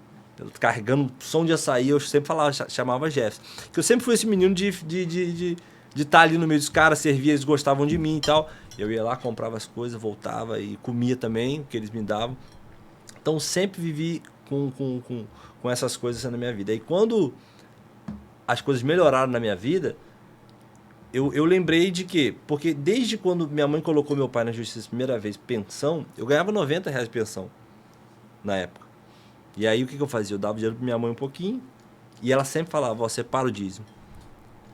carregando som de açaí, eu sempre falava, chamava Jefferson. Que eu sempre fui esse menino de estar ali no meio dos caras, servia, eles gostavam de mim e tal. Eu ia lá, comprava as coisas, voltava e comia também o que eles me davam. Então sempre vivi com essas coisas na minha vida. E quando as coisas melhoraram na minha vida, eu lembrei de que, porque desde quando minha mãe colocou meu pai na justiça a primeira vez, pensão, eu ganhava R$90 de pensão na época. E aí o que eu fazia? Eu dava dinheiro pra minha mãe um pouquinho e ela sempre falava, ó, separa o dízimo.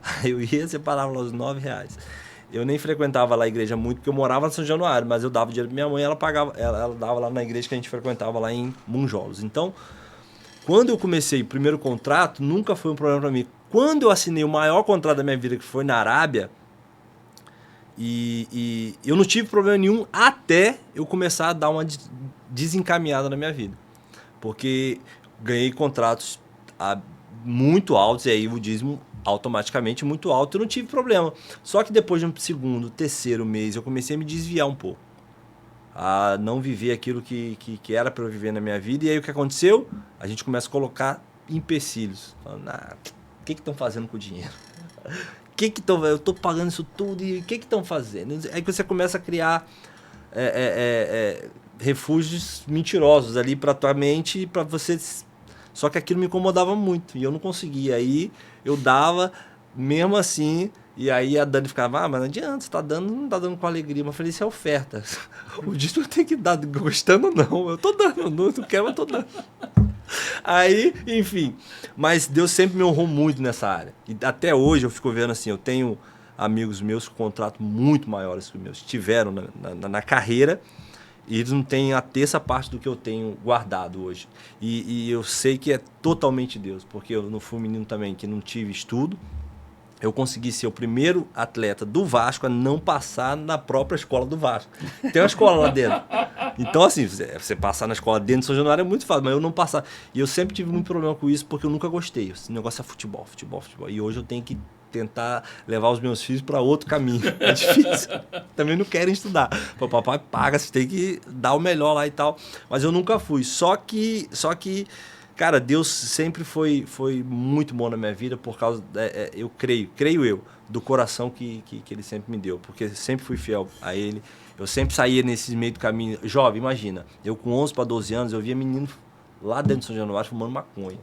Aí eu ia, separava lá os R$9. Eu nem frequentava lá a igreja muito, porque eu morava em São Januário, mas eu dava dinheiro pra minha mãe e ela dava lá na igreja que a gente frequentava lá em Monjolos. Então, quando eu comecei o primeiro contrato, nunca foi um problema para mim. Quando eu assinei o maior contrato da minha vida, que foi na Arábia, e eu não tive problema nenhum até eu começar a dar uma desencaminhada na minha vida. Porque ganhei contratos muito altos, e aí o dízimo automaticamente muito alto, eu não tive problema. Só que depois de um segundo, terceiro mês, eu comecei a me desviar um pouco. A não viver aquilo que era para eu viver na minha vida. E aí o que aconteceu? A gente começa a colocar empecilhos. Falando, o que estão fazendo com o dinheiro? Eu estou pagando isso tudo e o que estão fazendo? Aí que você começa a criar refúgios mentirosos ali para tua mente, para você... Só que aquilo me incomodava muito e eu não conseguia. Aí eu dava, mesmo assim... E aí a Dani ficava, mas não adianta, você não tá dando com alegria. Mas eu falei, isso é oferta. O dízimo tem que dar, gostando ou não. Eu tô dando, não quero, mas tô dando. Aí, enfim. Mas Deus sempre me honrou muito nessa área. E até hoje eu fico vendo assim, eu tenho amigos meus com contratos muito maiores que os meus. Tiveram na carreira e eles não têm a terça parte do que eu tenho guardado hoje. E eu sei que é totalmente Deus, porque eu não fui um menino também que não tive estudo. Eu consegui ser o primeiro atleta do Vasco a não passar na própria escola do Vasco. Tem uma escola lá dentro. Então, assim, você passar na escola dentro de São Januário é muito fácil, mas eu não passar. E eu sempre tive muito problema com isso, porque eu nunca gostei. Esse negócio é futebol. E hoje eu tenho que tentar levar os meus filhos para outro caminho. É difícil. Também não querem estudar. O papai paga, você tem que dar o melhor lá e tal. Mas eu nunca fui. Só que cara, Deus sempre foi muito bom na minha vida por causa, eu creio do coração que Ele sempre me deu, porque sempre fui fiel a Ele. Eu sempre saía nesse meio do caminho. Jovem, imagina, eu com 11 para 12 anos, eu via menino lá dentro de São Januário fumando maconha.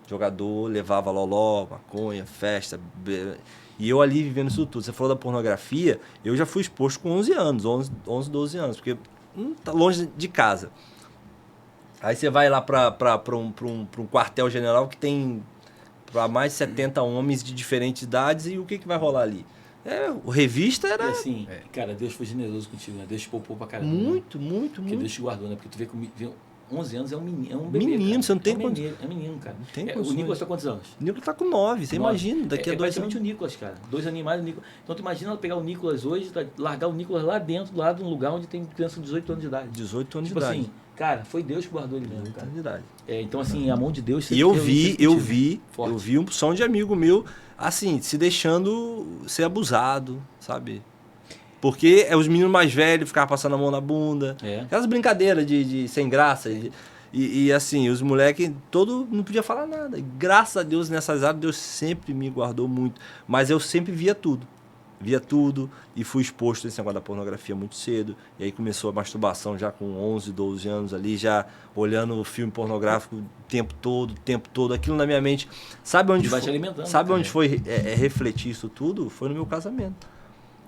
Jogador levava loló, maconha, festa, e eu ali vivendo isso tudo. Você falou da pornografia, eu já fui exposto com 11 anos, 11, 12 anos, porque tá longe de casa. Aí você vai lá para um quartel-general que tem para mais de 70 homens de diferentes idades, e o que vai rolar ali? O revista era... E assim, cara, Deus foi generoso contigo, né? Deus te poupou pra caramba. Muito. Porque Deus te guardou, né? Porque tu vê que 11 anos é um menino, é um bebê, menino, cara. você não tem É menino, cara. Não tem o Nicolas tá quantos anos? O Nicolas tá com 9, você imagina, daqui a 2 anos. O Nicolas, cara. 2 anos mais o Nicolas. Então tu imagina pegar o Nicolas hoje, largar o Nicolas lá dentro, lá de um lugar onde tem criança de 18 anos de idade. 18 anos tipo de idade. Assim, cara, foi Deus que guardou ele mesmo, 18 cara. anos de idade. Então assim, a mão de Deus... E eu vi um som de amigo meu, assim, se deixando ser abusado, sabe? Porque os meninos mais velhos ficavam passando a mão na bunda. Aquelas brincadeiras de sem graça. E assim, os moleques, não podia falar nada. E graças a Deus, nessas áreas, Deus sempre me guardou muito. Mas eu sempre via tudo. E fui exposto a esse negócio da pornografia muito cedo. E aí começou a masturbação já com 11, 12 anos ali, já olhando o filme pornográfico o tempo todo. Aquilo na minha mente. Sabe onde vai te alimentando. Sabe onde foi refletir isso tudo? Foi no meu casamento.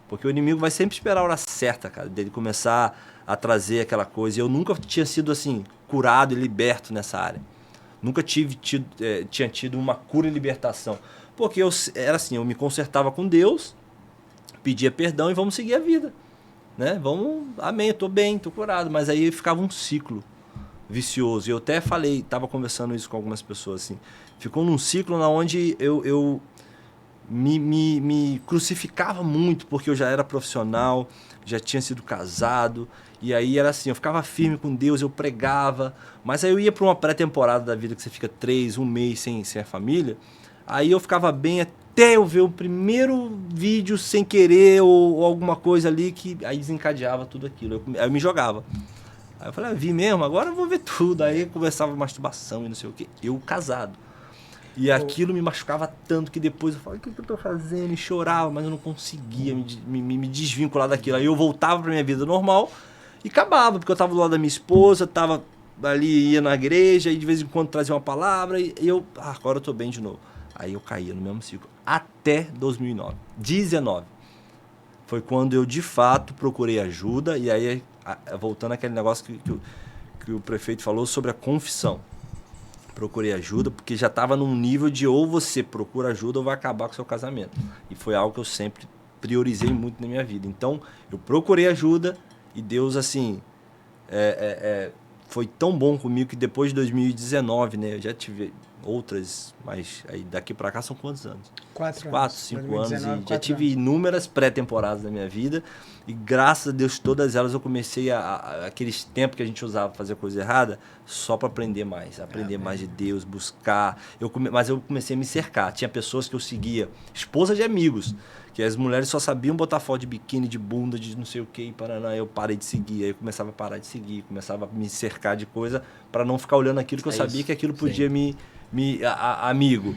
Porque o inimigo vai sempre esperar a hora certa, cara, dele começar a trazer aquela coisa. E eu nunca tinha sido, assim, curado e liberto nessa área. Nunca tinha tido uma cura e libertação. Porque era assim, eu me consertava com Deus, pedia perdão e vamos seguir a vida. Né? Amém, eu tô bem, tô curado. Mas aí ficava um ciclo vicioso. E eu até falei, estava conversando isso com algumas pessoas, assim. Ficou num ciclo onde eu me crucificava muito, porque eu já era profissional, já tinha sido casado, e aí era assim, eu ficava firme com Deus, eu pregava, mas aí eu ia para uma pré-temporada da vida que você fica 1 mês sem a família, aí eu ficava bem até eu ver o primeiro vídeo sem querer ou alguma coisa ali que aí desencadeava tudo aquilo, aí eu me jogava. Aí eu falei, vi mesmo, agora eu vou ver tudo, aí começava masturbação e não sei o que, eu casado. E aquilo me machucava tanto que depois eu falava, o que eu tô fazendo? E chorava, mas eu não conseguia me desvincular daquilo. Aí eu voltava pra minha vida normal e acabava, porque eu tava do lado da minha esposa, tava ali, ia na igreja, e de vez em quando trazia uma palavra, e eu, agora eu tô bem de novo. Aí eu caía no mesmo ciclo, até 2009. 19. Foi quando eu, de fato, procurei ajuda, e aí, voltando àquele negócio que o prefeito falou sobre a confissão. Procurei ajuda, porque já estava num nível de ou você procura ajuda ou vai acabar com o seu casamento. E foi algo que eu sempre priorizei muito na minha vida. Então, eu procurei ajuda e Deus, assim, foi tão bom comigo que depois de 2019, né, eu já tive outras, mas aí daqui para cá são quantos anos? 4, 5 anos. E já tive inúmeras pré-temporadas da minha vida. E graças a Deus, todas elas eu comecei aqueles tempos que a gente usava para fazer coisa errada, só para aprender mais de Deus, buscar. Mas eu comecei a me cercar. Tinha pessoas que eu seguia, esposa de amigos, que as mulheres só sabiam botar foto de biquíni, de bunda, de não sei o que, e Paraná. Eu parei de seguir, aí eu começava a parar de seguir, começava a me cercar de coisa para não ficar olhando aquilo que eu sabia que aquilo podia amigo.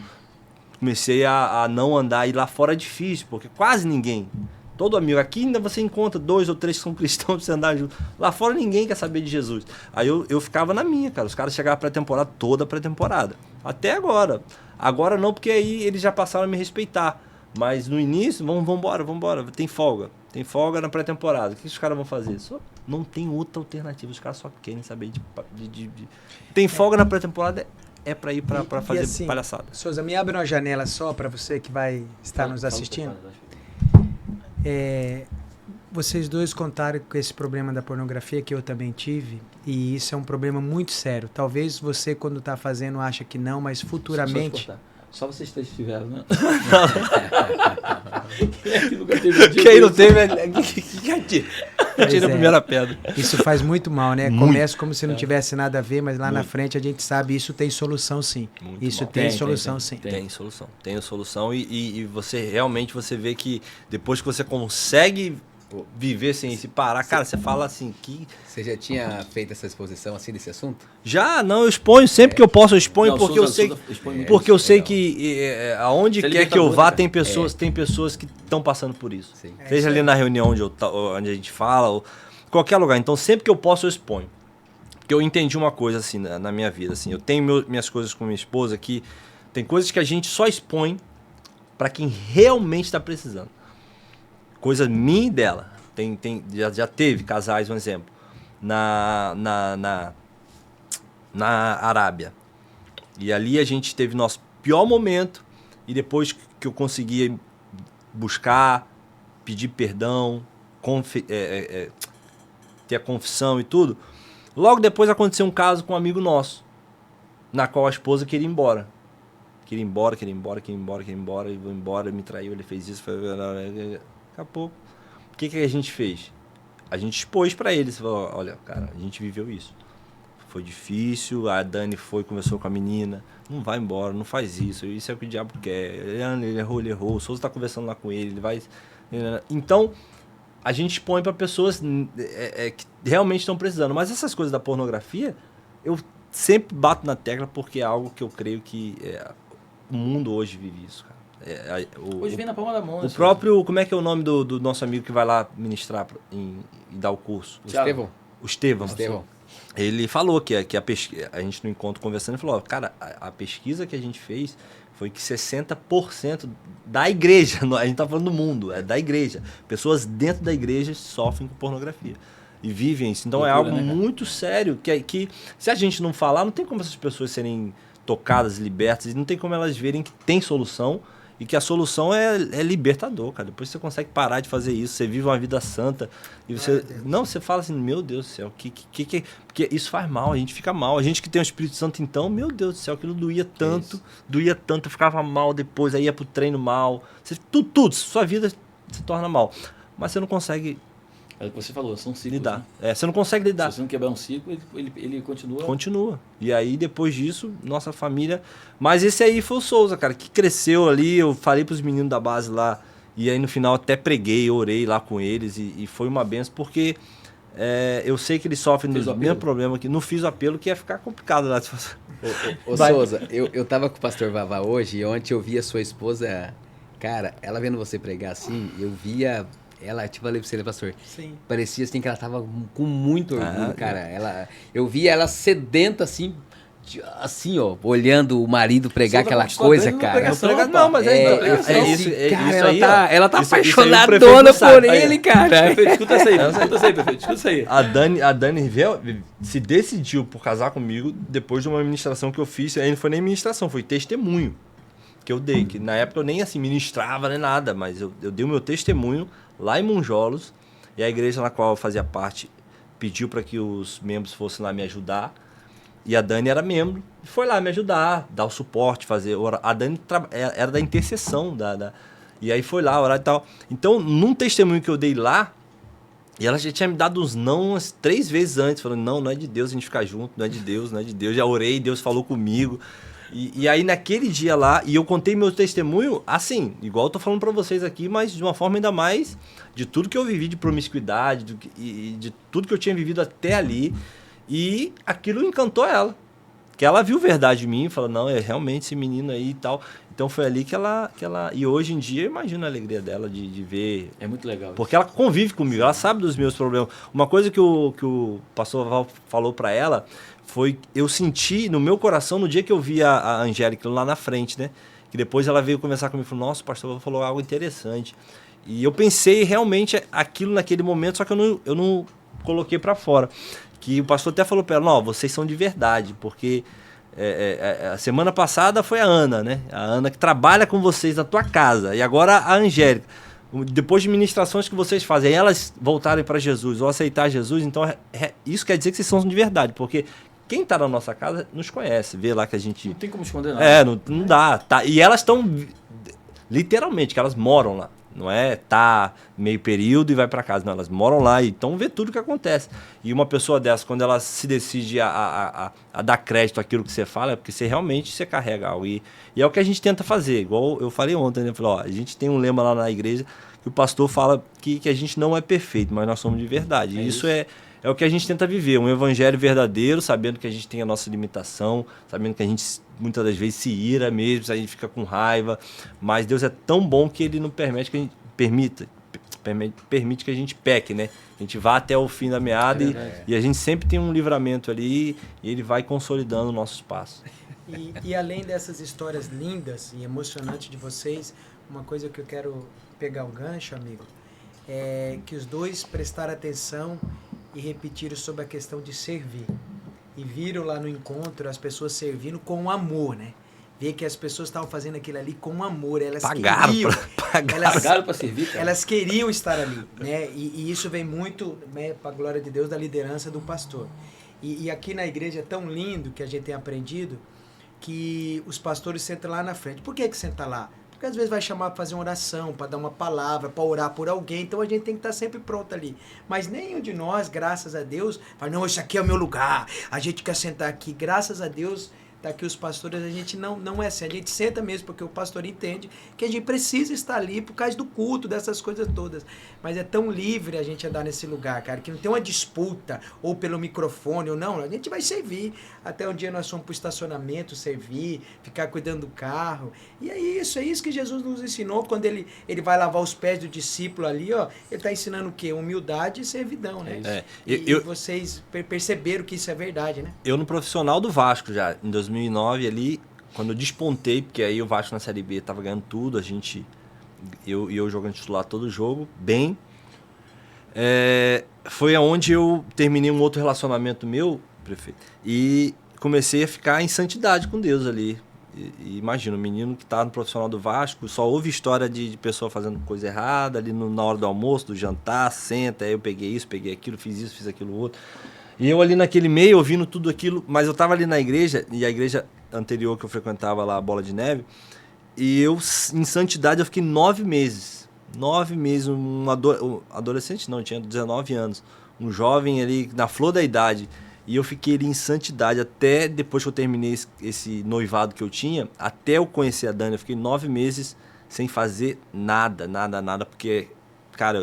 Comecei a não andar, e lá fora é difícil, porque quase ninguém. Todo amigo. Aqui ainda você encontra 2 ou 3 que são cristãos pra você andar junto. Lá fora ninguém quer saber de Jesus. Aí eu ficava na minha, cara. Os caras chegavam pré-temporada, toda pré-temporada. Até agora. Agora não, porque aí eles já passaram a me respeitar. Mas no início, vambora. Tem folga na pré-temporada. O que os caras vão fazer? Não tem outra alternativa. Os caras só querem saber de... Tem folga na pré-temporada, é para ir para fazer assim, palhaçada. Souza, me abre uma janela só para você que vai estar nos assistindo. Vocês dois contaram com esse problema da pornografia que eu também tive, e isso é um problema muito sério. Talvez você, quando está fazendo, acha que não, mas futuramente... Só vocês três tiveram, né? Quem não teve, tira a é. primeira pedra. Isso faz muito mal, né? Muito. Começa como se não tivesse nada a ver, mas lá na frente a gente sabe, isso tem solução sim. Muito Isso bom. tem solução sim. Tem solução. Tem solução e você realmente vê que depois que você consegue viver sem se parar, cara, você fala assim que... Você já tinha feito essa exposição assim desse assunto? Já, não, eu exponho sempre que eu posso, eu exponho, Não, porque eu sei, porque eu sei que aonde Você quer que eu libertador, vá, né, cara? tem pessoas que estão passando por isso. Sim. Seja ali na reunião onde a gente fala, ou qualquer lugar. Então, sempre que eu posso, eu exponho. Porque eu entendi uma coisa assim na minha vida, assim, eu tenho minhas coisas com minha esposa que tem coisas que a gente só expõe para quem realmente está precisando. Coisa minha e dela. Já teve casais, um exemplo, na Arábia. E ali a gente teve nosso pior momento, e depois que eu consegui buscar, pedir perdão, ter a confissão e tudo, logo depois aconteceu um caso com um amigo nosso, na qual a esposa queria ir embora. Queria ir embora, e vou embora, me traiu, ele fez isso, daqui a pouco. O que a gente fez? A gente expôs pra eles, falou, olha, cara, a gente viveu isso. Foi difícil, a Dani conversou com a menina, não vai embora, não faz isso é o que o diabo quer, ele errou, o Souza tá conversando lá com ele vai... Então, a gente expõe pra pessoas que realmente estão precisando, mas essas coisas da pornografia, eu sempre bato na tecla porque é algo que eu creio que o mundo hoje vive isso, cara. Hoje vem na palma da mão. O próprio, como é que é o nome do nosso amigo que vai lá ministrar e dar o curso? O Estevão. Ele falou que a gente no encontro conversando, ele falou, cara, a pesquisa que a gente fez foi que 60% da igreja, a gente tá falando do mundo, é da igreja, pessoas dentro da igreja sofrem com pornografia e vivem isso. Então Loucura, é algo muito sério, que se a gente não falar, não tem como essas pessoas serem tocadas, libertas, e não tem como elas verem que tem solução, e que a solução é libertador, cara. Depois você consegue parar de fazer isso, você vive uma vida santa. E você você fala assim, meu Deus do céu, porque isso faz mal, a gente fica mal. A gente que tem o Espírito Santo, então, meu Deus do céu, aquilo doía tanto, eu ficava mal depois, aí ia pro treino mal. Tudo, sua vida se torna mal. Mas você não consegue... É o que você falou, são ciclos. Lidar. Né? Você não consegue lidar. Se você não quebrar um ciclo, ele continua. Continua. E aí, depois disso, nossa família... Mas esse aí foi o Souza, cara, que cresceu ali. Eu falei pros meninos da base lá. E aí, no final, até preguei, orei lá com eles. E foi uma benção, porque eu sei que eles sofrem do mesmo problema. Que não fiz o apelo, que ia ficar complicado lá. Ô Souza, eu tava com o pastor Vavá hoje, e ontem eu vi a sua esposa... Cara, ela vendo você pregar assim, eu via... Ela, tipo, falei pra você, pastor, Sim. parecia assim que ela tava com muito orgulho, cara. Eu via ela sedenta, assim, ó, olhando o marido pregar aquela coisa, cara. Não, mas isso aí, ela tá apaixonadona por ele, cara. Escuta isso aí, prefeito, escuta isso aí. A Dani se decidiu por casar comigo depois de uma ministração que eu fiz, aí não foi nem ministração, foi testemunho que eu dei, que na época eu nem assim ministrava nem nada, mas eu dei o meu testemunho lá em Monjolos, e a igreja na qual eu fazia parte pediu para que os membros fossem lá me ajudar, e a Dani era membro, e foi lá me ajudar, dar o suporte, fazer... A Dani era da intercessão, e aí foi lá orar e tal. Então, num testemunho que eu dei lá, e ela já tinha me dado uns não umas 3 vezes antes, falando, não é de Deus a gente ficar junto, não é de Deus, já orei, Deus falou comigo. E aí naquele dia lá, e eu contei meu testemunho assim, igual eu tô falando pra vocês aqui, mas de uma forma ainda mais de tudo que eu vivi de promiscuidade, e de tudo que eu tinha vivido até ali, e aquilo encantou ela. Que ela viu verdade em mim e falou, não, é realmente esse menino aí e tal. Então foi ali que ela... E hoje em dia eu imagino a alegria dela de ver... É muito legal. Porque ela convive comigo, ela sabe dos meus problemas. Uma coisa que o pastor Val falou pra ela foi... Eu senti no meu coração no dia que eu vi a Angélica lá na frente, né? Que depois ela veio conversar comigo e falou, nossa, o pastor Val falou algo interessante. E eu pensei realmente aquilo naquele momento, só que eu não coloquei pra fora. Que o pastor até falou pra ela, não, vocês são de verdade, porque a semana passada foi a Ana, né? A Ana que trabalha com vocês na tua casa, e agora a Angélica. depois de ministrações que vocês fazem, elas voltarem para Jesus ou aceitar Jesus, então isso quer dizer que vocês são de verdade, porque quem está na nossa casa nos conhece, vê lá que a gente... Não tem como esconder nada. Não dá. Tá. E elas estão, literalmente, que elas moram lá. Não é meio período e vai para casa. Não, elas moram lá e então vê tudo o que acontece. E uma pessoa dessa, quando ela se decide a dar crédito àquilo que você fala, é porque você carrega algo. E é o que a gente tenta fazer. Igual eu falei ontem, né? Eu falei, a gente tem um lema lá na igreja que o pastor fala que a gente não é perfeito, mas nós somos de verdade. E isso é o que a gente tenta viver. Um evangelho verdadeiro, sabendo que a gente tem a nossa limitação, sabendo que a gente muitas das vezes se ira mesmo, a gente fica com raiva, mas Deus é tão bom que Ele não permite que a gente permite que a gente peque, né? A gente vá até o fim da meada e a gente sempre tem um livramento ali e Ele vai consolidando o nosso espaço. E além dessas histórias lindas e emocionantes de vocês, uma coisa que eu quero pegar o gancho, amigo, é que os dois prestaram atenção e repetiram sobre a questão de servir. E viram lá no encontro as pessoas servindo com amor, né? Ver que as pessoas estavam fazendo aquilo ali com amor. Elas pagaram para servir, cara. Elas queriam estar ali, né? E isso vem muito, né, para a glória de Deus, da liderança do pastor. E aqui na igreja é tão lindo que a gente tem aprendido que os pastores sentam lá na frente. Por que sentam lá? Porque às vezes vai chamar para fazer uma oração, para dar uma palavra, para orar por alguém, então a gente tem que estar sempre pronto ali. Mas nenhum de nós, graças a Deus, fala, não, isso aqui é o meu lugar, a gente quer sentar aqui. Graças a Deus, tá aqui os pastores, a gente não é assim, a gente senta mesmo, porque o pastor entende que a gente precisa estar ali por causa do culto, dessas coisas todas. Mas é tão livre a gente andar nesse lugar, cara, que não tem uma disputa, ou pelo microfone, ou não, a gente vai servir. Até um dia nós fomos pro estacionamento, servir, ficar cuidando do carro. E é isso que Jesus nos ensinou, quando ele vai lavar os pés do discípulo ali, ó, ele tá ensinando o quê? Humildade e servidão, né? E vocês perceberam que isso é verdade, né? Eu no profissional do Vasco já, em 2009 ali, quando eu despontei, porque aí o Vasco na Série B tava ganhando tudo, eu jogando titular todo jogo, bem. Foi aonde eu terminei um outro relacionamento meu, prefeito, e comecei a ficar em santidade com Deus ali. E imagina, um menino que tá no profissional do Vasco, só ouve história de pessoa fazendo coisa errada ali na hora do almoço, do jantar, senta, aí eu peguei isso, peguei aquilo, fiz isso, fiz aquilo outro. E eu ali naquele meio, ouvindo tudo aquilo, mas eu tava ali na igreja, e a igreja anterior que eu frequentava lá, a Bola de Neve, e eu, em santidade, eu fiquei 9 meses. 9 meses, um adolescente não, tinha 19 anos, um jovem ali, na flor da idade, e eu fiquei ali em santidade até depois que eu terminei esse noivado que eu tinha, até eu conhecer a Dani, eu fiquei 9 meses sem fazer nada, porque, cara,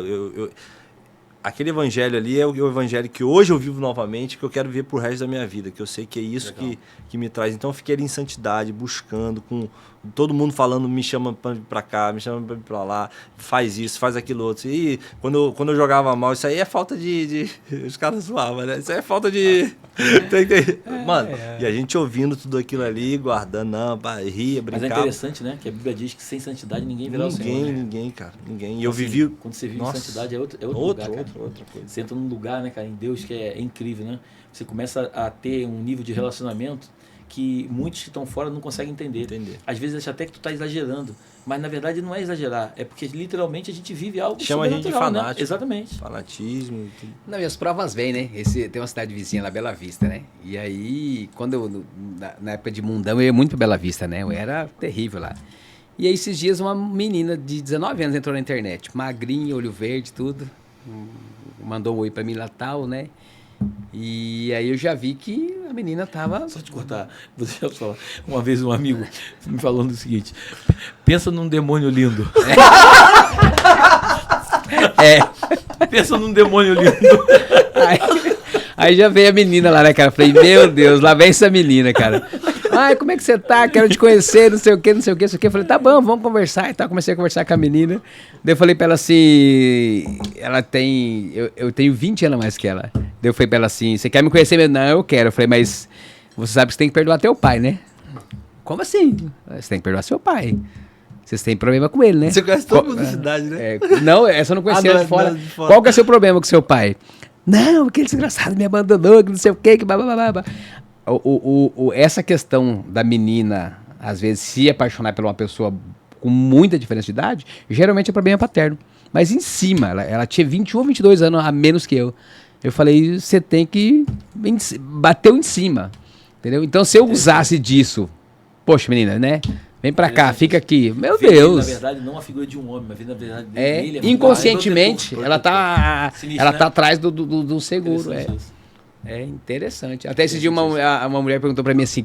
aquele evangelho ali é o evangelho que hoje eu vivo novamente, que eu quero ver pro resto da minha vida, que eu sei que é isso que me traz. Então eu fiquei ali em santidade, buscando, com todo mundo falando, me chama pra ir pra cá, me chama pra ir pra lá, faz isso, faz aquilo outro. E quando eu jogava mal, isso aí é falta de os caras zoavam, né? Isso aí é falta de... Mano, e a gente ouvindo tudo aquilo ali, guardando, ria, brincava. Mas é interessante, né? Que a Bíblia diz que sem santidade ninguém verá o Senhor. Ninguém, cara. Ninguém. E eu vivi... Quando você vive em santidade é outro lugar, cara. Outra coisa. Você entra num lugar, né, cara, em Deus que é incrível, né? Você começa a ter um nível de relacionamento que muitos que estão fora não conseguem entender. Às vezes acha até que tu tá exagerando, mas na verdade não é exagerar, é porque literalmente a gente vive algo chama a gente de fanático, né? Exatamente. Fanatismo. Não, e as provas vêm, né? Tem uma cidade vizinha lá, Bela Vista, né? E aí, na época de Mundão, eu ia muito pra Bela Vista, né? Eu era terrível lá. E aí, esses dias, uma menina de 19 anos entrou na internet, magrinha, olho verde, tudo, mandou um oi pra mim lá tal, né? E aí eu já vi que a menina tava... Só te cortar, vou deixar eu falar. Uma vez um amigo me falando o seguinte: pensa num demônio lindo. Pensa num demônio lindo. Aí já veio a menina lá, né, cara? Falei, meu Deus, lá vem essa menina, cara. Ai, como é que você tá? Quero te conhecer, não sei o que. Eu falei, tá bom, vamos conversar e tal. Comecei a conversar com a menina. Daí eu falei pra ela assim, ela tem... Eu tenho 20 anos mais que ela. Daí eu falei pra ela assim, você quer me conhecer mesmo? Não, eu quero. Eu falei, mas você sabe que você tem que perdoar teu pai, né? Como assim? Você tem que perdoar seu pai. Vocês têm problema com ele, né? Você conhece todo mundo da cidade, né? Não, essa eu não conhecia de fora. Qual que é o seu problema com seu pai? Não, aquele desgraçado me abandonou, que não sei o quê, que babá. Essa questão da menina, às vezes, se apaixonar por uma pessoa com muita diferença de idade, geralmente é problema paterno. mas em cima. Ela tinha 21 ou 22 anos a menos que eu. Eu falei, você tem que... Bateu em cima, entendeu? Então, se eu usasse disso... Poxa, menina, né? Vem pra cá, fica aqui. Meu Deus. Na verdade, não a figura de um homem, mas na verdade dele inconscientemente, ela tá atrás do seguro. É interessante. Até esse dia uma mulher perguntou pra mim assim,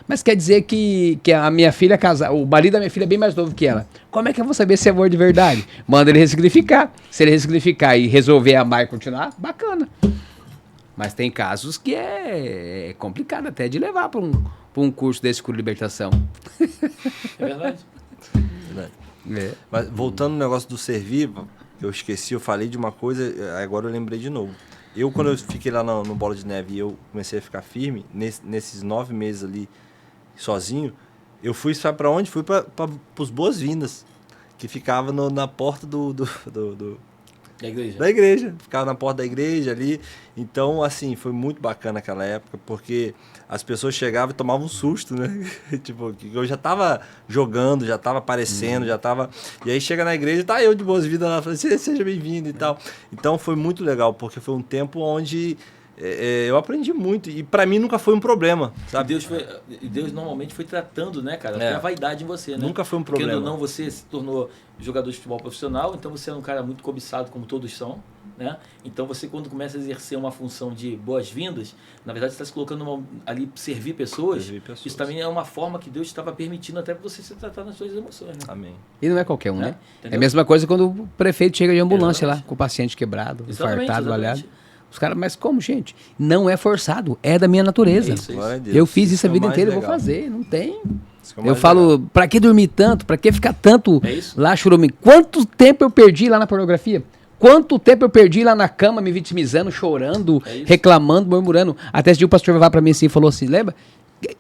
mas quer dizer que a minha filha o marido da minha filha é bem mais novo que ela. Como é que eu vou saber se é amor de verdade? Manda ele ressignificar. Se ele ressignificar e resolver amar e continuar, bacana. Mas tem casos que é complicado até de levar pra um curso desse curso de libertação. É verdade. Mas voltando no negócio do servir, eu esqueci, eu falei de uma coisa, agora eu lembrei de novo. Quando eu fiquei lá no Bola de Neve e eu comecei a ficar firme, nesses 9 meses ali, sozinho, eu fui, sabe pra onde? Fui para os Boas-Vindas, que ficava na porta da igreja. Ficava na porta da igreja ali. Então, assim, foi muito bacana aquela época, porque as pessoas chegavam e tomavam um susto, né? Tipo, eu já tava jogando, já tava aparecendo, já tava... E aí chega na igreja, tá eu de boas-vindas lá, falei, seja bem-vindo e tal. Então, foi muito legal, porque foi um tempo onde eu aprendi muito. E pra mim nunca foi um problema, sabe? Deus normalmente foi tratando, né, cara? Tem a vaidade em você, né? Nunca foi um problema. Porque não, você se tornou jogador de futebol profissional, então você é um cara muito cobiçado, como todos são, né? Então você, quando começa a exercer uma função de boas-vindas, na verdade você está se colocando ali servir pessoas. Isso também é uma forma que Deus estava permitindo até para você se tratar nas suas emoções, né? Amém. E não é qualquer um, né? Entendeu? É a mesma coisa quando o prefeito chega de ambulância lá, com o paciente quebrado, infartado, baleado. Os caras, mas como, gente? Não é forçado, é da minha natureza. Isso. Eu fiz isso a vida inteira, eu vou fazer, não tem. Eu falo, pra que dormir tanto? Pra que ficar tanto lá churume? Quanto tempo eu perdi lá na pornografia? Quanto tempo eu perdi lá na cama me vitimizando, chorando, reclamando, murmurando? Até esse dia o pastor vai pra mim assim e falou assim, lembra?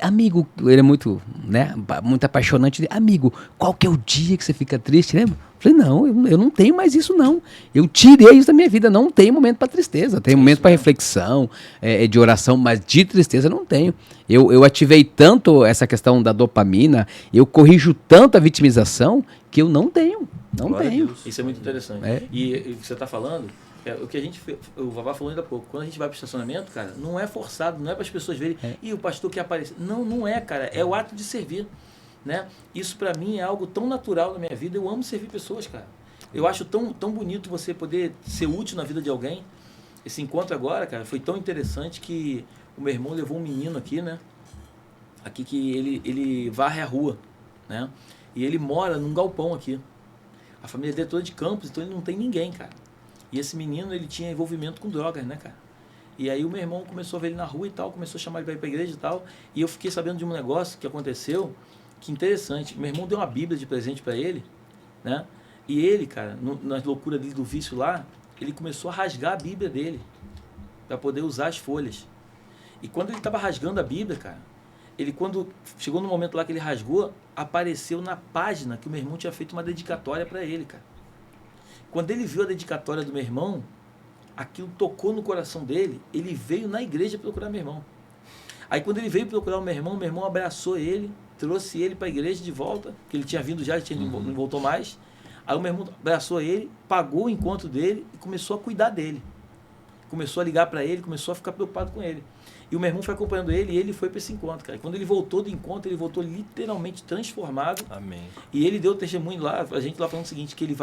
Amigo, ele é muito, né, muito apaixonante. Amigo, qual que é o dia que você fica triste, lembra? Eu falei, não, eu não tenho mais isso não. Eu tirei isso da minha vida, não tenho momento para tristeza. Tenho momento para reflexão, de oração, mas de tristeza não tenho. Eu ativei tanto essa questão da dopamina, eu corrijo tanto a vitimização que eu não tenho. Não tenho. Isso é muito interessante. E o que você está falando, o que a gente, o Vavá falou ainda há pouco, quando a gente vai para o estacionamento, cara, não é forçado, não é para as pessoas verem, e o pastor quer aparecer. Não é, cara, é o ato de servir. Né? Isso para mim é algo tão natural na minha vida. Eu amo servir pessoas, cara. Eu acho tão bonito você poder ser útil na vida de alguém. Esse encontro agora, cara, foi tão interessante que o meu irmão levou um menino aqui, né? Aqui que ele varre a rua, né? E ele mora num galpão aqui. A família dele é toda de Campos, então ele não tem ninguém, cara. E esse menino, ele tinha envolvimento com drogas, né, cara? E aí o meu irmão começou a ver ele na rua e tal, começou a chamar ele para ir para a igreja e tal. E eu fiquei sabendo de um negócio que aconteceu. Que interessante, meu irmão deu uma Bíblia de presente para ele, né? E ele, cara, na loucura dele do vício lá, ele começou a rasgar a Bíblia dele para poder usar as folhas. E quando ele estava rasgando a Bíblia, cara, quando chegou no momento lá que ele rasgou, apareceu na página que o meu irmão tinha feito uma dedicatória para ele, cara. Quando ele viu a dedicatória do meu irmão, aquilo tocou no coração dele, ele veio na igreja procurar meu irmão. Aí quando ele veio procurar o meu irmão abraçou ele, trouxe ele para a igreja de volta, que ele tinha vindo já, não voltou mais. Aí o meu irmão abraçou ele, pagou o encontro dele e começou a cuidar dele. Começou a ligar para ele, começou a ficar preocupado com ele. E o meu irmão foi acompanhando ele e ele foi para esse encontro, cara. E quando ele voltou do encontro, ele voltou literalmente transformado. Amém. E ele deu testemunho lá, a gente lá falando o seguinte, que ele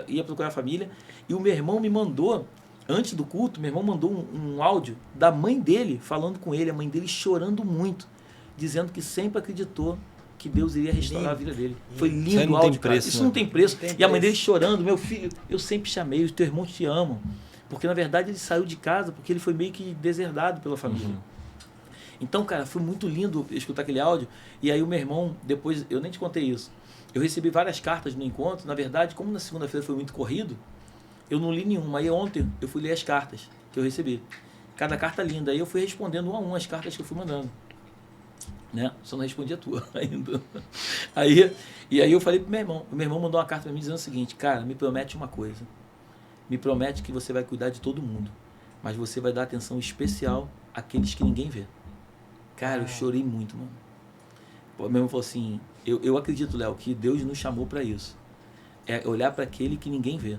ia procurar a família. E o meu irmão me mandou, antes do culto, meu irmão mandou um áudio da mãe dele falando com ele, a mãe dele chorando muito, dizendo que sempre acreditou que Deus iria restaurar a vida dele. Foi lindo o áudio, cara. Isso não tem preço. E a mãe dele chorando, meu filho, eu sempre chamei, os teus irmãos te amam. Porque, na verdade, ele saiu de casa porque ele foi meio que deserdado pela família. Então, cara, foi muito lindo escutar aquele áudio. E aí o meu irmão, depois, eu nem te contei isso, eu recebi várias cartas no encontro. Na verdade, como na segunda-feira foi muito corrido, eu não li nenhuma. Aí ontem eu fui ler as cartas que eu recebi. Cada carta linda. Aí eu fui respondendo uma a uma as cartas que eu fui mandando. Né? Só não respondi a tua ainda. E aí eu falei pro meu irmão. O meu irmão mandou uma carta para mim dizendo o seguinte: cara, me promete uma coisa. Me promete que você vai cuidar de todo mundo, mas você vai dar atenção especial àqueles que ninguém vê. Cara, eu chorei muito, mano. O meu irmão falou assim: eu acredito, Léo, que Deus nos chamou para isso. É olhar para aquele que ninguém vê.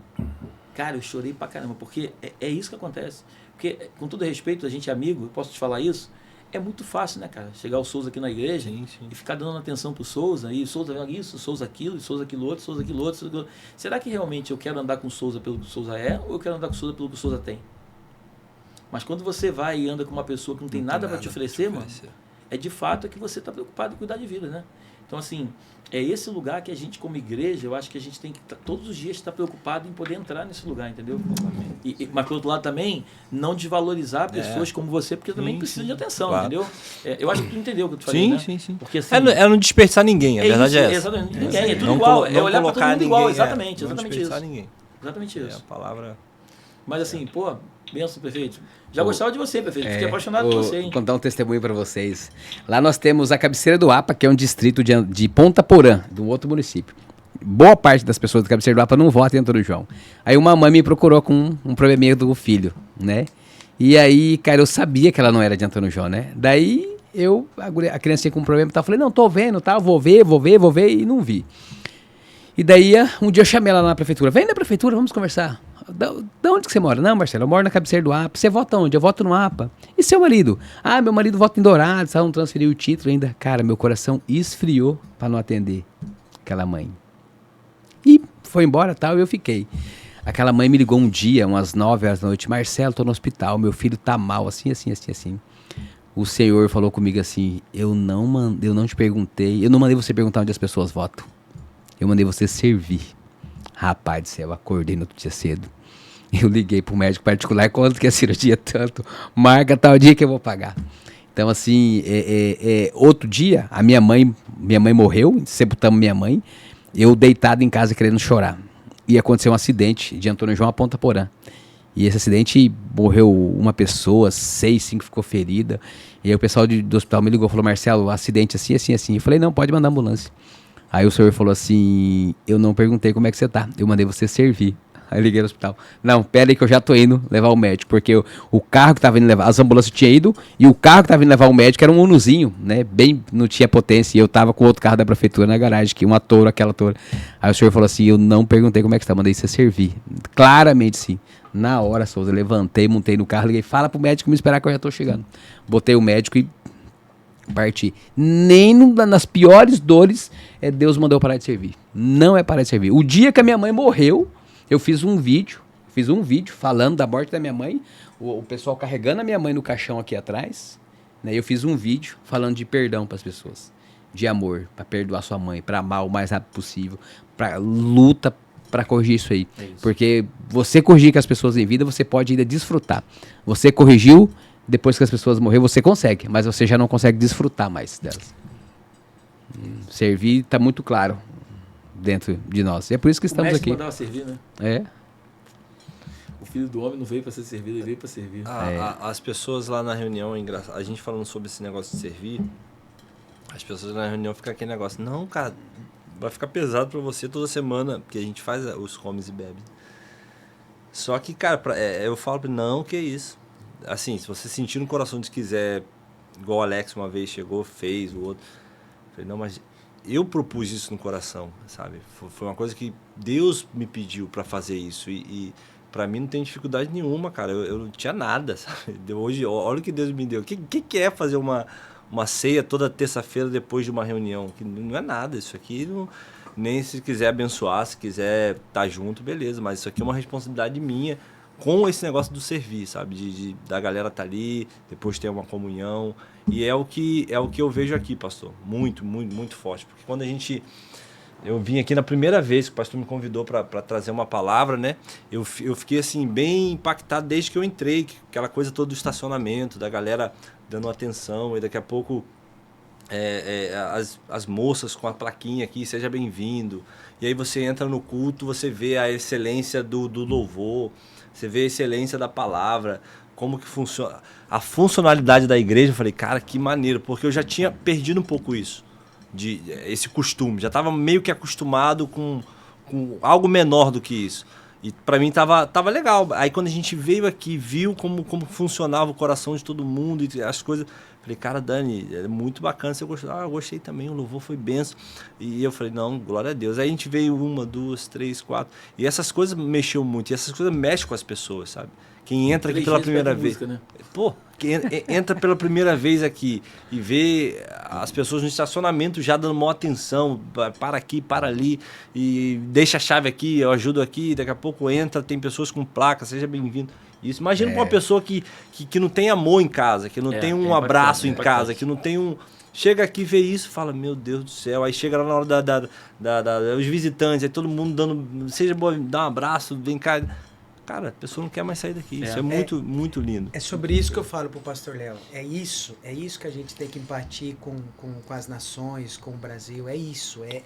Cara, eu chorei pra caramba, porque é isso que acontece. Porque, com todo respeito, a gente é amigo, eu posso te falar isso, é muito fácil, né, cara? Chegar o Souza aqui na igreja e ficar dando atenção pro Souza, e Souza isso, Souza aquilo, Souza aquilo outro, Souza aquilo outro, Souza aquilo outro. Será que realmente eu quero andar com o Souza pelo que o Souza é, ou eu quero andar com o Souza pelo que o Souza tem? Mas quando você vai e anda com uma pessoa que não tem nada para te oferecer, mano, é de fato que você está preocupado em cuidar de vida, né? Então, assim, é esse lugar que a gente, como igreja, eu acho que a gente tem que todos os dias estar preocupado em poder entrar nesse lugar, entendeu? Mas, por outro lado, também, não desvalorizar pessoas como você, porque também precisam de atenção, entendeu? Eu acho que tu entendeu o que eu te falei, né? Sim. Porque, assim, é não desperdiçar ninguém, a verdade é essa. Exatamente, ninguém, é tudo igual, é olhar para todo mundo igual, exatamente não isso. desperdiçar ninguém. Exatamente isso. É a palavra... Mas assim, pô, benção, prefeito. Já gostava de você, prefeito. Fiquei apaixonado por você, hein? Vou contar um testemunho para vocês. Lá nós temos a cabeceira do APA, que é um distrito de Ponta Porã, de um outro município. Boa parte das pessoas da cabeceira do APA não votam em Antônio João. Aí uma mãe me procurou com um probleminha do filho, né? E aí, cara, eu sabia que ela não era de Antônio João, né? Daí a criancinha com um problema, eu falei, não, tô vendo, tá? Vou ver, e não vi. E daí, um dia eu chamei ela lá na prefeitura. Vem na prefeitura, vamos conversar. Da onde que você mora? Não, Marcelo, eu moro na cabeceira do APA. Você vota onde? Eu voto no APA. E seu marido? Ah, meu marido vota em Dourados, não transferiu o título ainda. Cara, meu coração esfriou pra não atender aquela mãe. E foi embora tal, e eu fiquei. Aquela mãe me ligou um dia, umas 9 horas da noite. Marcelo, tô no hospital, meu filho tá mal, assim. O senhor falou comigo assim, eu não te perguntei, eu não mandei você perguntar onde as pessoas votam. Eu mandei você servir. Rapaz do céu, eu acordei no outro dia cedo. Eu liguei pro médico particular, quanto que é a cirurgia tanto? Marca tal dia que eu vou pagar. Então, assim, outro dia, a minha mãe morreu, sepultamos minha mãe, eu deitado em casa querendo chorar. E aconteceu um acidente de Antônio João a Ponta Porã. E esse acidente morreu uma pessoa, 5 ficou ferida. E aí o pessoal do hospital me ligou, falou, Marcelo, acidente assim. Eu falei, não, pode mandar ambulância. Aí o senhor falou assim, eu não perguntei como é que você tá, eu mandei você servir. Aí eu liguei no hospital. Não, pera aí que eu já tô indo levar o médico, porque o carro que tava indo levar, as ambulâncias tinham ido, e o carro que tava indo levar o médico era um Unozinho, né, bem, não tinha potência, e eu tava com outro carro da prefeitura na garagem, que uma Toro, aquela Toro. Aí o senhor falou assim, eu não perguntei como é que você tá, mandei você servir. Claramente sim. Na hora, Souza, levantei, montei no carro, liguei, fala pro médico me esperar que eu já tô chegando. Botei o médico e parti. Nem nas piores dores, Deus mandou eu parar de servir. Não é parar de servir. O dia que a minha mãe morreu, eu fiz um vídeo falando da morte da minha mãe, o pessoal carregando a minha mãe no caixão aqui atrás, né? Eu fiz um vídeo falando de perdão para as pessoas, de amor, para perdoar sua mãe, para amar o mais rápido possível, para luta para corrigir isso aí. Porque você corrigir com as pessoas em vida, você pode ainda desfrutar. Você corrigiu, depois que as pessoas morreram, você consegue, mas você já não consegue desfrutar mais delas. Servir está muito claro dentro de nós. E é por isso que estamos aqui. O mandava servir, né? É. O filho do homem não veio para ser servido, ele veio para servir. As pessoas lá na reunião, a gente falando sobre esse negócio de servir, as pessoas na reunião ficam aquele negócio, não, cara, vai ficar pesado para você toda semana, porque a gente faz os comes e bebes. Só que, cara, eu falo, não, que é isso. Assim, se você sentir no coração de quiser, igual o Alex uma vez chegou, fez, o outro. Eu falei, não, mas eu propus isso no coração, sabe? Foi uma coisa que Deus me pediu para fazer isso. E para mim não tem dificuldade nenhuma, cara. Eu não tinha nada, sabe? Hoje, olha o que Deus me deu. O que é fazer uma ceia toda terça-feira depois de uma reunião? Que não é nada. Isso aqui não. Nem se quiser abençoar, se quiser estar junto, beleza. Mas isso aqui é uma responsabilidade minha. Com esse negócio do servir, sabe? Da galera tá ali, depois ter uma comunhão. E é o que eu vejo aqui, pastor. Muito, muito, muito forte. Porque quando eu vim aqui na primeira vez que o pastor me convidou para trazer uma palavra, né? Eu fiquei assim, bem impactado desde que eu entrei. Aquela coisa toda do estacionamento, da galera dando atenção. E daqui a pouco as moças com a plaquinha aqui, seja bem-vindo. E aí você entra no culto, você vê a excelência do louvor. Você vê a excelência da palavra, como que funciona, a funcionalidade da igreja. Eu falei, cara, que maneiro, porque eu já tinha perdido um pouco isso, esse costume. Já estava meio que acostumado com algo menor do que isso. E para mim tava legal. Aí quando a gente veio aqui, viu como funcionava o coração de todo mundo e as coisas, Falei, cara, Dani, é muito bacana, você gostou? Eu gostei também, o louvor foi benção. E eu falei, não, glória a Deus. Aí a gente veio 1, 2, 3, 4. E essas coisas mexeu muito, e essas coisas mexem com as pessoas, sabe? Quem entra aqui pela primeira vez... Música, né? Pô, quem entra pela primeira vez aqui e vê as pessoas no estacionamento já dando maior atenção, para aqui, para ali, e deixa a chave aqui, eu ajudo aqui, daqui a pouco entra, tem pessoas com placa, seja bem-vindo. Isso, imagina pra uma pessoa que não tem amor em casa, que não tem um abraço em casa, que não tem um... Chega aqui, vê isso, fala, meu Deus do céu. Aí chega lá na hora os visitantes, aí todo mundo dando, seja boa, dá um abraço, vem cá. Cara, a pessoa não quer mais sair daqui. Isso é muito, muito lindo. É sobre isso que eu falo pro pastor Léo. É isso que a gente tem que partir com as nações, com o Brasil. É isso, é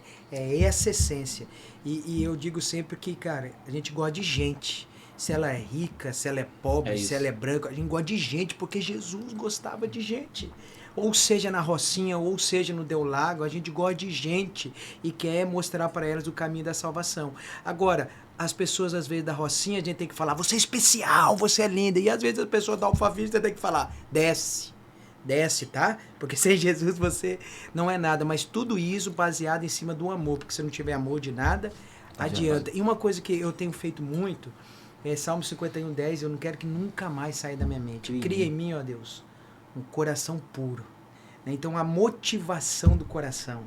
essa essência. E eu digo sempre que, cara, a gente gosta de gente. Se ela é rica, se ela é pobre, se ela é branca, a gente gosta de gente, porque Jesus gostava de gente. Ou seja na Rocinha, ou seja no Del Lago, a gente gosta de gente e quer mostrar para elas o caminho da salvação. Agora, as pessoas às vezes da Rocinha, a gente tem que falar, você é especial, você é linda. E às vezes as pessoas da Alphaville, você tem que falar, desce, tá? Porque sem Jesus você não é nada. Mas tudo isso baseado em cima do amor, porque se não tiver amor de nada, adianta. E uma coisa que eu tenho feito muito, é Salmo 51:10, eu não quero que nunca mais saia da minha mente. Cria em mim, ó Deus, um coração puro. Então a motivação do coração,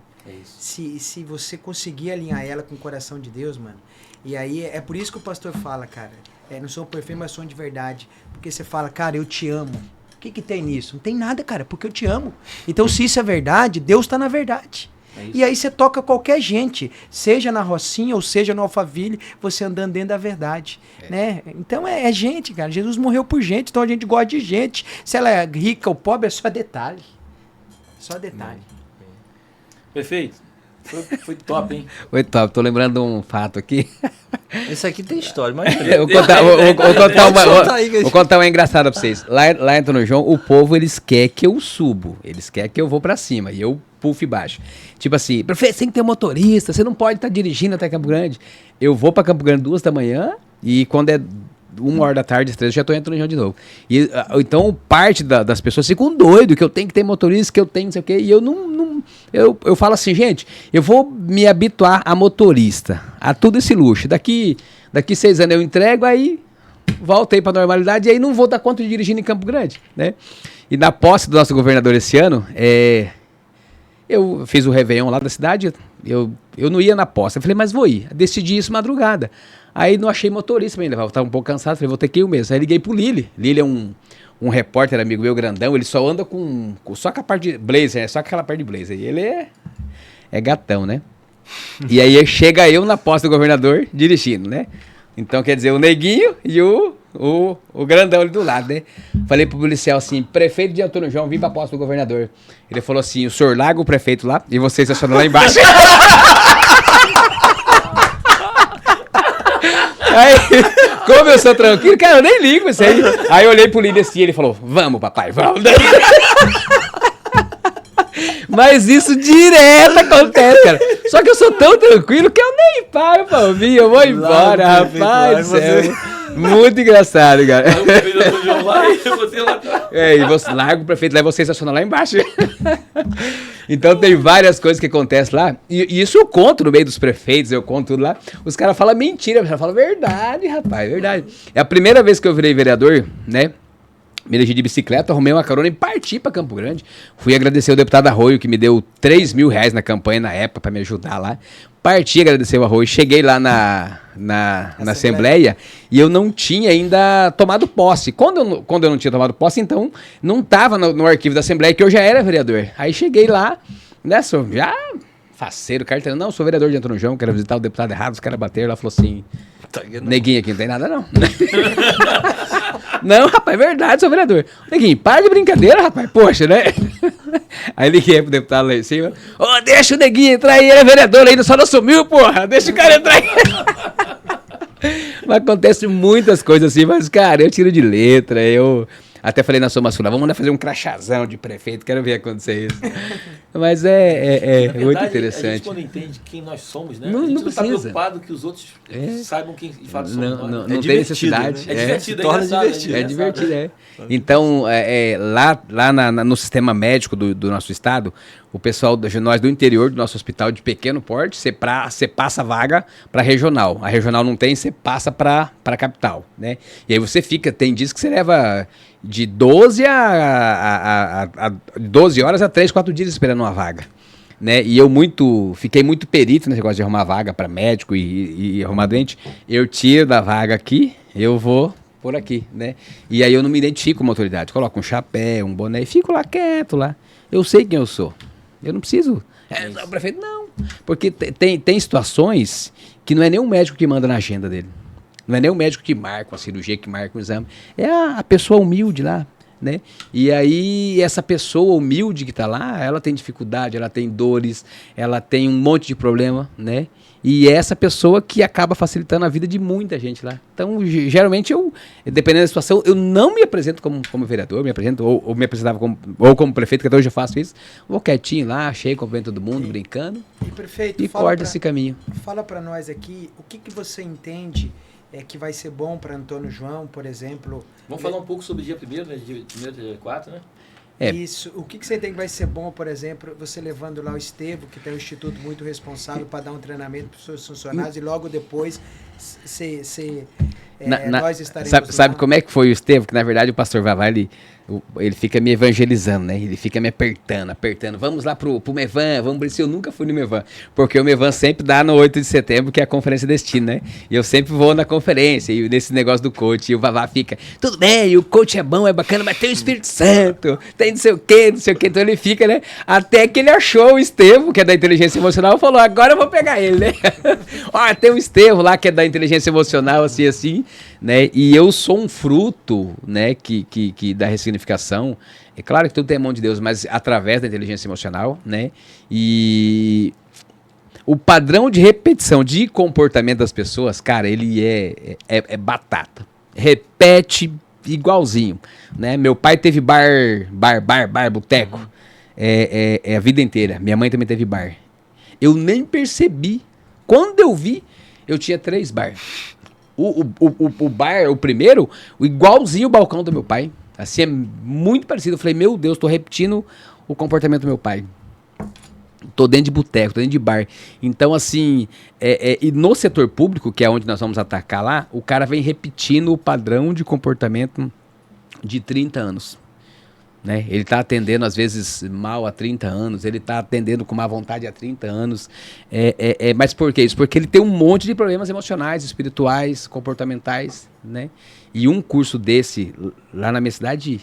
se você conseguir alinhar ela com o coração de Deus, mano, e aí é por isso que o pastor fala, cara, não sou perfeito, mas sou de verdade, porque você fala, cara, eu te amo. O que tem nisso? Não tem nada, cara, porque eu te amo. Então se isso é verdade, Deus tá na verdade. E aí você toca qualquer gente, seja na Rocinha ou seja no Alphaville, você andando dentro da verdade, né? Então é gente, cara. Jesus morreu por gente, então a gente gosta de gente. Se ela é rica ou pobre, é só detalhe. Só detalhe. Perfeito. Foi top, hein? Foi top. Tô lembrando de um fato aqui. Esse aqui tem história, mas... Vou contar uma engraçada pra vocês. Lá em Antônio João, o povo, eles querem que eu subo. Eles querem que eu vou pra cima. E eu puff baixo. Tipo assim, prefeito, você tem que ter motorista, você não pode estar dirigindo até Campo Grande. Eu vou pra Campo Grande 2 da manhã e quando é 1h da tarde, 3, eu já tô em Antônio João de novo. E, então, parte das pessoas ficam doido que eu tenho que ter motorista, que eu tenho não sei o quê. E eu falo assim, gente, eu vou me habituar a motorista, a tudo esse luxo. Daqui 6 anos eu entrego, aí volto aí pra normalidade e aí não vou dar conta de dirigir em Campo Grande, né? E na posse do nosso governador esse ano, eu fiz o Réveillon lá da cidade, eu não ia na posse. Eu falei, mas vou ir. Decidi isso madrugada. Aí não achei motorista pra me levar, eu tava um pouco cansado, falei, vou ter que ir mesmo. Aí liguei pro Lili. Lili é um repórter amigo meu, grandão, ele só anda só com a parte de blazer, só com aquela parte de blazer. E ele é gatão, né? E aí chega eu na posse do governador dirigindo, né? Então, quer dizer, o neguinho e o grandão ali do lado, né? Falei pro policial assim, prefeito de Antônio João, vim pra posse do governador. Ele falou assim, o senhor larga o prefeito lá e você estaciona lá embaixo. Aí, como eu sou tranquilo, cara, eu nem ligo isso aí. Aí eu olhei pro líder assim, ele falou, vamos papai, vamos. Mas isso direto acontece, cara. Só que eu sou tão tranquilo que eu nem paro pra ouvir, eu vou embora, rapaz. Muito engraçado, cara. E você larga o prefeito, leva você estaciona lá embaixo. Então tem várias coisas que acontecem lá. E isso eu conto no meio dos prefeitos, eu conto tudo lá. Os caras falam mentira, os caras falam verdade, rapaz, verdade. É a primeira vez que eu virei vereador, né? Me elegi de bicicleta, arrumei uma carona e parti pra Campo Grande. Fui agradecer o deputado Arroio, que me deu R$3.000 na campanha na época pra me ajudar lá. Parti, agradecer o Arroio. Cheguei lá na Assembleia e eu não tinha ainda tomado posse. Quando eu não tinha tomado posse, então não tava no arquivo da Assembleia, que eu já era vereador. Aí cheguei lá, né, sou já faceiro, carteira. Não, sou vereador de Antônio João, quero visitar o deputado errado. Os caras bateram lá, falou assim, neguinho aqui, não tem nada não. Não, rapaz, é verdade, sou vereador. Neguinho, para de brincadeira, rapaz, poxa, né? Aí liguei pro deputado lá em cima. Deixa o neguinho entrar aí, ele é vereador ainda, só não sumiu, porra. Deixa o cara entrar aí. Mas acontece muitas coisas assim, mas, cara, eu tiro de letra, Até falei na Soma Sul, vamos mandar fazer um crachazão de prefeito, quero ver acontecer isso. Mas é Na verdade, muito a gente interessante. quando entende quem nós somos, né? Não- a gente não não está precisa. preocupado que os outros saibam quem de fato somos nós. Não É tem divertido, necessidade. É divertido, é torna engraçado, divertido. É divertido, é. Então, lá no sistema médico do nosso estado, o pessoal, nós do interior do nosso hospital de pequeno porte, você passa a vaga para regional. A regional não tem, você passa para a capital, né? E aí você fica, tem dias que você leva de 12 12 horas a 3, 4 dias esperando uma vaga. Né? E eu fiquei muito perito nesse negócio de arrumar vaga para médico e arrumar doente. Eu tiro da vaga aqui, eu vou por aqui, né? E aí eu não me identifico como autoridade. Coloco um chapéu, um boné e fico lá quieto lá. Eu sei quem eu sou. Eu não preciso. O prefeito, não. Porque tem situações que não é nem o médico que manda na agenda dele. Não é nem o médico que marca a cirurgia, que marca o exame. É a pessoa humilde lá. Né? E aí essa pessoa humilde que está lá, ela tem dificuldade, ela tem dores, ela tem um monte de problema, né? E é essa pessoa que acaba facilitando a vida de muita gente lá. Então, geralmente, dependendo da situação, eu não me apresento como vereador, me apresento, ou me apresentava como prefeito, que até hoje eu faço isso. Vou quietinho lá, chego, cumprimento todo mundo, brincando, E prefeito, e corta esse caminho. fala para nós aqui, o que você entende que vai ser bom para Antônio João, por exemplo? Vamos falar um pouco sobre o dia 1º, né? Dia 1º, dia 4, né? Isso. O que você tem que vai ser bom, por exemplo, você levando lá o Estevo, que tem um instituto muito responsável para dar um treinamento para os seus funcionários, e logo depois nós estaremos sabe lá. como é que foi o Estevam? Que na verdade o pastor Vavá, ele fica me evangelizando, né? Ele fica me apertando. Vamos lá pro Mevan, vamos por isso. Eu nunca fui no Mevan, porque o Mevan sempre dá no 8 de setembro, que é a Conferência Destino, né? E eu sempre vou na conferência, e nesse negócio do coach, e o Vavá fica, tudo bem, o coach é bom, é bacana, mas tem o Espírito Santo, tem não sei o quê, então ele fica, né? Até que ele achou o Estevam, que é da inteligência emocional, e falou, agora eu vou pegar ele, né? Ó, tem o Estevam lá, que é da inteligência emocional, assim, né? E eu sou um fruto, né, que da ressignificação. É claro que tudo tem a mão de Deus, mas através da inteligência emocional, né? E o padrão de repetição de comportamento das pessoas, cara, ele é batata. Repete igualzinho, né? Meu pai teve bar, boteco, a vida inteira. Minha mãe também teve bar. Eu nem percebi. Quando eu vi, eu tinha 3 bar. O bar, o primeiro, igualzinho o balcão do meu pai. Assim, é muito parecido. Eu falei, meu Deus, tô repetindo o comportamento do meu pai. Tô dentro de boteco, tô dentro de bar. Então, assim, e no setor público, que é onde nós vamos atacar lá, o cara vem repetindo o padrão de comportamento de 30 anos. Né? Ele está atendendo, às vezes, mal há 30 anos, ele está atendendo com má vontade há 30 anos. Mas por que isso? Porque ele tem um monte de problemas emocionais, espirituais, comportamentais, né? E um curso desse, lá na minha cidade,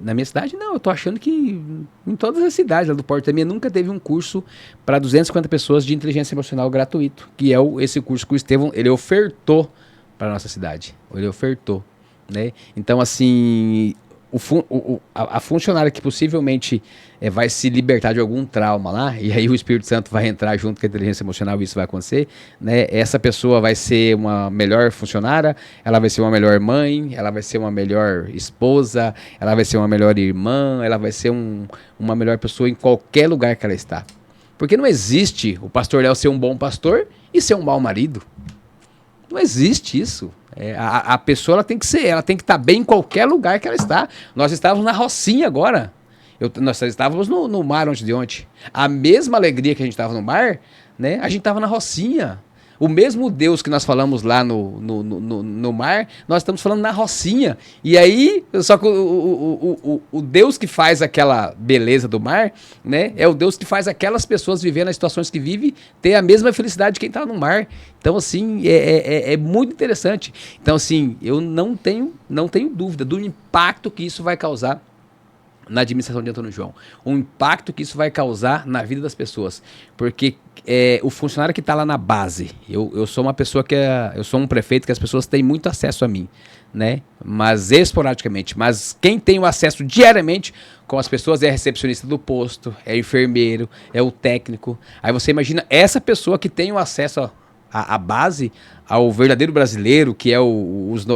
na minha cidade, não, eu tô achando que em todas as cidades lá do Porto também nunca teve um curso para 250 pessoas de inteligência emocional gratuito, que é esse curso que o Estevam, ele ofertou para nossa cidade. Ele ofertou. Né? Então, assim, a funcionária que possivelmente vai se libertar de algum trauma lá, e aí o Espírito Santo vai entrar junto com a inteligência emocional e isso vai acontecer, né? Essa pessoa vai ser uma melhor funcionária, ela vai ser uma melhor mãe, ela vai ser uma melhor esposa, ela vai ser uma melhor irmã, ela vai ser uma melhor pessoa em qualquer lugar que ela está. Porque não existe o pastor Léo ser um bom pastor e ser um mau marido. Não existe isso. A pessoa ela tem que estar bem em qualquer lugar que ela está. Nós estávamos na Rocinha agora. Nós estávamos no mar de ontem. A mesma alegria que a gente estava no mar, né? A gente estava na Rocinha. O mesmo Deus que nós falamos lá no mar, nós estamos falando na Rocinha. E aí, só que o Deus que faz aquela beleza do mar, né? É o Deus que faz aquelas pessoas viver nas situações que vivem ter a mesma felicidade de quem está no mar. Então, assim, é muito interessante. Então, assim, eu não tenho dúvida do impacto que isso vai causar na administração de Antônio João. O impacto que isso vai causar na vida das pessoas. Porque o funcionário que está lá na base, eu sou uma pessoa eu sou um prefeito que as pessoas têm muito acesso a mim, né? Mas esporadicamente. Mas quem tem o acesso diariamente com as pessoas é a recepcionista do posto, é o enfermeiro, é o técnico. Aí você imagina essa pessoa que tem o acesso à base, ao verdadeiro brasileiro, que é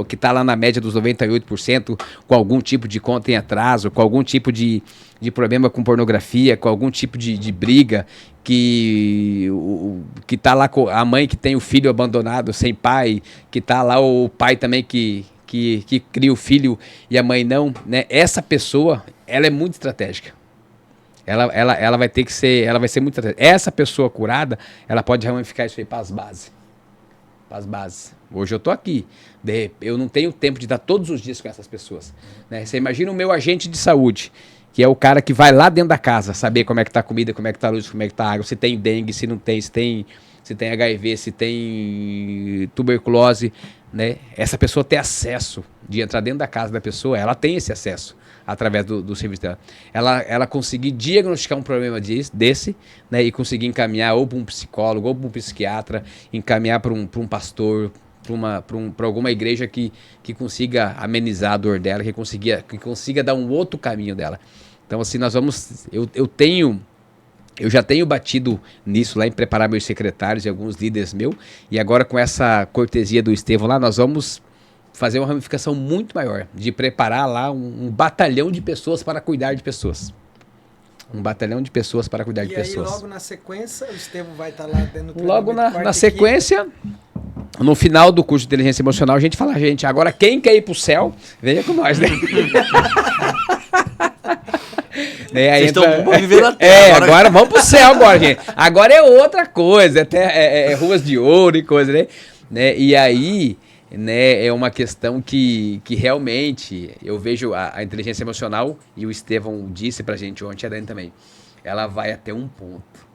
que está lá na média dos 98%, com algum tipo de conta em atraso, com algum tipo de problema com pornografia, com algum tipo de briga, que está lá com a mãe que tem o filho abandonado, sem pai, que está lá o pai também que cria o filho e a mãe não, né? Essa pessoa, ela é muito estratégica. Ela vai ter que ser, ela vai ser muito estratégica. Essa pessoa curada, ela pode ramificar isso aí para as bases. Hoje eu tô aqui. Eu não tenho tempo de estar todos os dias com essas pessoas. Né? Você imagina o meu agente de saúde, que é o cara que vai lá dentro da casa, saber como é que tá a comida, como é que tá a luz, como é que tá a água, se tem dengue, se não tem, se tem HIV, se tem tuberculose, né? Essa pessoa ter acesso de entrar dentro da casa da pessoa, ela tem esse acesso através do serviço dela. Ela conseguir diagnosticar um problema desse, né, e conseguir encaminhar ou para um psicólogo, ou para um psiquiatra, encaminhar para um pastor, para alguma igreja que consiga amenizar a dor dela, que consiga dar um outro caminho dela. Então, assim, nós vamos... Eu já tenho batido nisso lá em preparar meus secretários e alguns líderes meus, e agora com essa cortesia do Estevão lá, nós vamos fazer uma ramificação muito maior, de preparar lá um batalhão de pessoas para cuidar de pessoas. Um batalhão de pessoas para cuidar de pessoas. E aí, logo na sequência, o Estevão vai estar lá dentro do logo na sequência, no final do curso de inteligência emocional, a gente fala, gente, agora quem quer ir pro céu, venha com nós, né? Vocês estão vivendo a terra. Agora vamos pro céu agora, gente. Agora é outra coisa, até ruas de ouro e coisa, né? E aí, né, é uma questão que realmente eu vejo a inteligência emocional, e o Estevão disse pra gente ontem, a Dani também, ela vai até um ponto.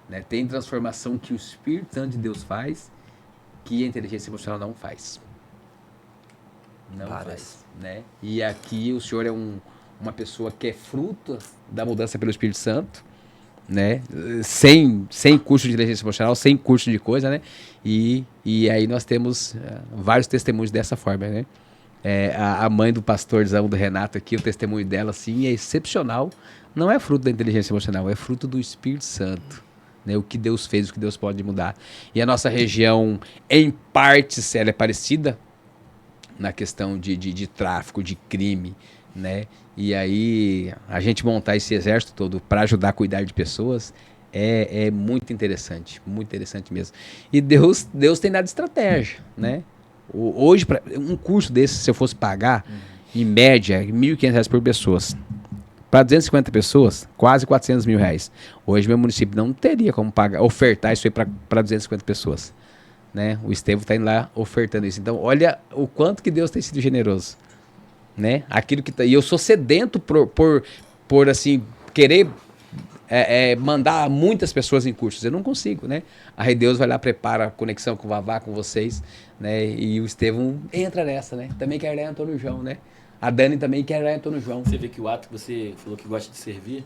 Né? Tem transformação que o Espírito Santo de Deus faz, que a inteligência emocional não faz. Não faz, né? E aqui o senhor é uma pessoa que é fruto da mudança pelo Espírito Santo, né? Sem curso de inteligência emocional, sem curso de coisa, né? E aí nós temos vários testemunhos dessa forma, né? A mãe do pastorzão do Renato aqui, o testemunho dela, assim, é excepcional. Não é fruto da inteligência emocional, é fruto do Espírito Santo, né? O que Deus fez, o que Deus pode mudar. E a nossa região, em partes, ela é parecida na questão de tráfico, de crime, né? E aí, a gente montar esse exército todo para ajudar a cuidar de pessoas é muito interessante mesmo. E Deus tem dado estratégia, né? Hoje, um curso desse, se eu fosse pagar, em média, R$ 1.500 por pessoas. Para 250 pessoas, quase R$ 400 mil. Hoje, meu município não teria como ofertar isso aí para 250 pessoas. Né? O Estevão está indo lá ofertando isso. Então, olha o quanto que Deus tem sido generoso. Né? Aquilo que e eu sou sedento por assim, querer mandar muitas pessoas em cursos. Eu não consigo, né? Aí Deus vai lá, prepara a conexão com o Vavá, com vocês, né? E o Estevão entra nessa, né? Também quer ir lá em Antônio João, né? A Dani também quer ir lá em Antônio João. Você vê que o ato que você falou que gosta de servir,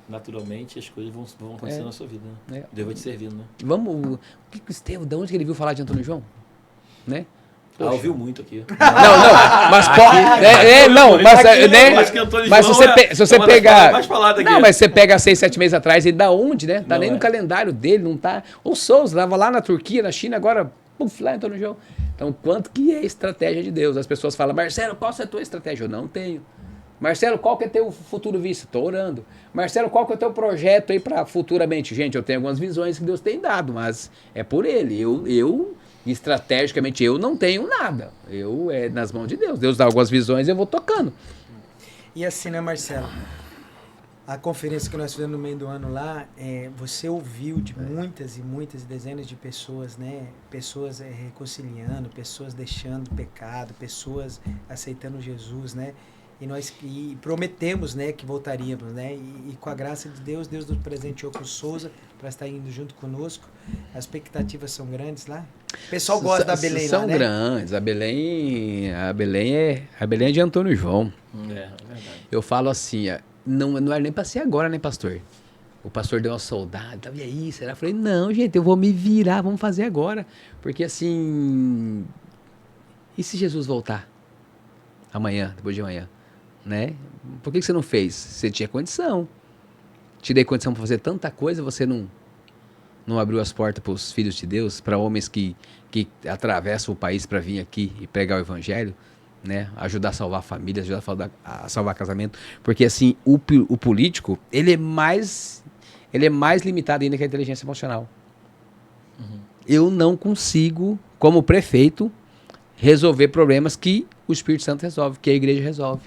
naturalmente as coisas vão acontecer na sua vida, né? Deus vai te servindo, né? Vamos... O que o Estevão, de onde que ele viu falar de Antônio João? Né? Ouviu muito aqui. Mas se você pegar... Não, mas você pega 6, 7 meses atrás, ele da onde, né? Tá nem no calendário dele, não tá... O Souza estava lá na Turquia, na China, agora, lá em Antônio João. Então, quanto que é estratégia de Deus? As pessoas falam, Marcelo, qual é a tua estratégia? Eu não tenho. Marcelo, qual que é teu futuro visto? Estou orando. Marcelo, qual que é o teu projeto aí para futuramente? Gente, eu tenho algumas visões que Deus tem dado, mas é por ele. Estrategicamente, eu não tenho nada. É nas mãos de Deus. Deus dá algumas visões e eu vou tocando. E assim, né, Marcelo? A conferência que nós fizemos no meio do ano lá, você ouviu de muitas e muitas dezenas de pessoas, né? Pessoas reconciliando, pessoas deixando o pecado, pessoas aceitando Jesus, né? E nós prometemos, né, que voltaríamos, né? E com a graça de Deus, Deus nos presenteou com o Souza para estar indo junto conosco. As expectativas são grandes lá. O pessoal gosta da Belém lá, né? São grandes. A Belém é de Antônio João. É verdade. Eu falo assim, não era nem para ser agora, né, pastor? O pastor deu uma soldada, e aí, será? Eu falei, não, gente, eu vou me virar, vamos fazer agora. Porque assim, e se Jesus voltar? Amanhã, depois de amanhã, né? Por que você não fez? Você tinha condição. Te dei condição para fazer tanta coisa, você não não abriu as portas para os filhos de Deus, para homens que atravessam o país para vir aqui e pregar o evangelho, né? Ajudar a salvar famílias, ajudar a salvar casamento. Porque assim, o político, ele é mais limitado ainda que a inteligência emocional. Eu não consigo, como prefeito, resolver problemas que o Espírito Santo resolve, que a igreja resolve.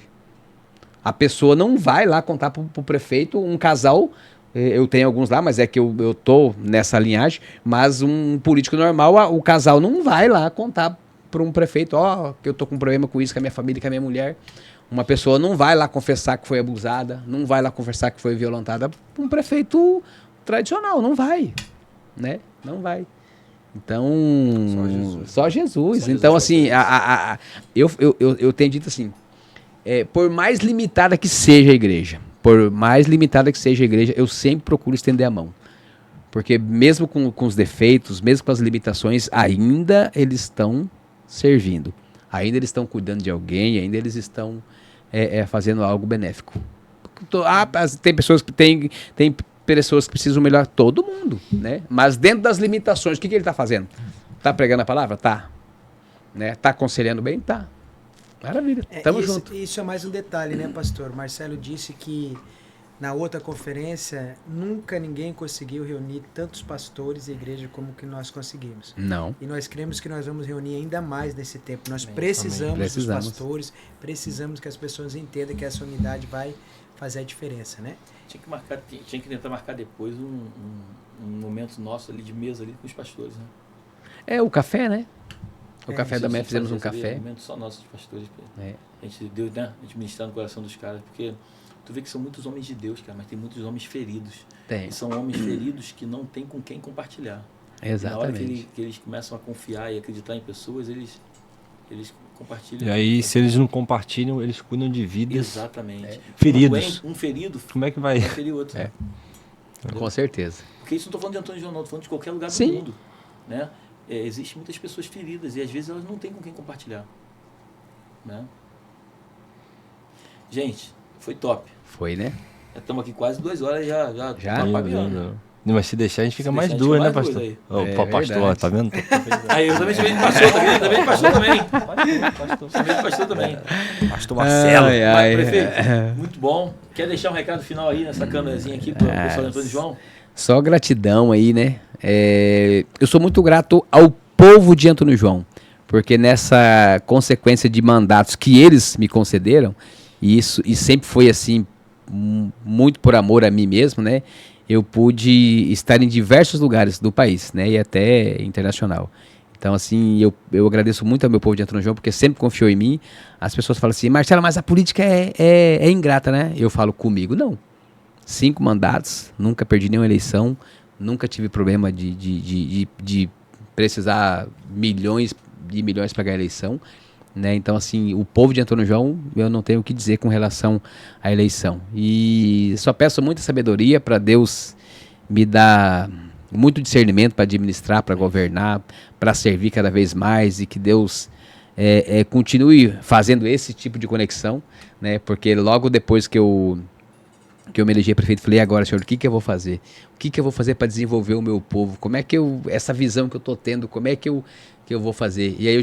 A pessoa não vai lá contar para o prefeito, um casal, eu tenho alguns lá, mas é que eu tô nessa linhagem, mas um político normal, o casal não vai lá contar para um prefeito, que eu tô com um problema com isso, com a minha família, com a minha mulher. Uma pessoa não vai lá confessar que foi abusada, não vai lá confessar que foi violentada. Um prefeito tradicional, não vai, né? Não vai. Então, só Jesus. Então, assim, eu tenho dito assim, por mais limitada que seja a igreja, eu sempre procuro estender a mão. Porque mesmo com os defeitos, mesmo com as limitações, ainda eles estão servindo. Ainda eles estão cuidando de alguém, ainda eles estão fazendo algo benéfico. Tem pessoas que tem pessoas que precisam melhorar, todo mundo, né? Mas dentro das limitações, o que ele está fazendo? Está pregando a palavra? Tá. Né? Tá aconselhando bem? Tá. Maravilha. Tamo junto. Isso é mais um detalhe, né, pastor? Marcelo disse que na outra conferência nunca ninguém conseguiu reunir tantos pastores e igreja como que nós conseguimos. Não. E nós cremos que nós vamos reunir ainda mais nesse tempo. Nós precisamos dos pastores, precisamos que as pessoas entendam que essa unidade vai fazer a diferença, né? Tinha que tentar marcar depois um momento nosso ali de mesa ali com os pastores, né? O café, né? O café da manhã fizemos um café. Um momento só nosso de pastores. A gente deu, né? A gente ministrar no coração dos caras, porque tu vê que são muitos homens de Deus, cara, mas tem muitos homens feridos. Tem. E são homens feridos que não tem com quem compartilhar. Exatamente. Na hora que eles começam a confiar e acreditar em pessoas, eles compartilham. E aí, se eles não compartilham, eles cuidam de vidas. Exatamente. Feridos. Um ferido, como é que vai ferir o outro. Com certeza. Porque isso não estou falando de Antônio João, não, estou falando de qualquer lugar do Sim. mundo. Né? Existem muitas pessoas feridas e às vezes elas não têm com quem compartilhar. Né? Gente, foi top. Foi, né? Estamos aqui quase 2 horas já. Já? Mas se deixar, a gente fica mais 2, né, pastor? Pastor, tá vendo? Aí eu também chamei de pastor, pastor também. Pastor Marcelo. Prefeito, muito bom. Quer deixar um recado final aí nessa câmerazinha aqui para o pessoal do Antônio João? Só gratidão aí, né? Eu sou muito grato ao povo de Antônio João, porque nessa consequência de mandatos que eles me concederam, e sempre foi assim, muito por amor a mim mesmo, né? Eu pude estar em diversos lugares do país, né? E até internacional. Então, assim, eu agradeço muito ao meu povo de Antônio João, porque sempre confiou em mim. As pessoas falam assim, Marcelo, mas a política é ingrata, né? Eu falo, comigo não. 5 mandatos, nunca perdi nenhuma eleição, nunca tive problema de precisar milhões e milhões para ganhar a eleição. Né? Então, assim, o povo de Antônio João, eu não tenho o que dizer com relação à eleição. E só peço muita sabedoria para Deus me dar muito discernimento para administrar, para governar, para servir cada vez mais e que Deus continue fazendo esse tipo de conexão, né? Porque logo depois que eu me elegi prefeito, falei, agora, senhor, o que eu vou fazer? O que eu vou fazer para desenvolver o meu povo? Como é que essa visão que eu estou tendo, como é que eu vou fazer? E aí eu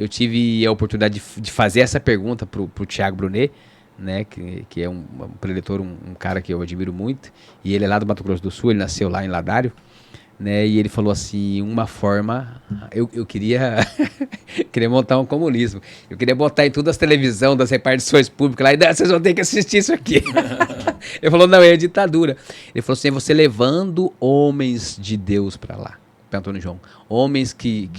tive a oportunidade de fazer essa pergunta pro Thiago Brunet, né, que é um preletor, um cara que eu admiro muito, e ele é lá do Mato Grosso do Sul, ele nasceu lá em Ladário, né, e ele falou assim, uma forma, eu queria montar um comunismo, eu queria botar em todas as televisões das repartições públicas lá, e vocês vão ter que assistir isso aqui. Ele falou, não, é ditadura. Ele falou assim, você levando homens de Deus para lá, para Antônio João, homens que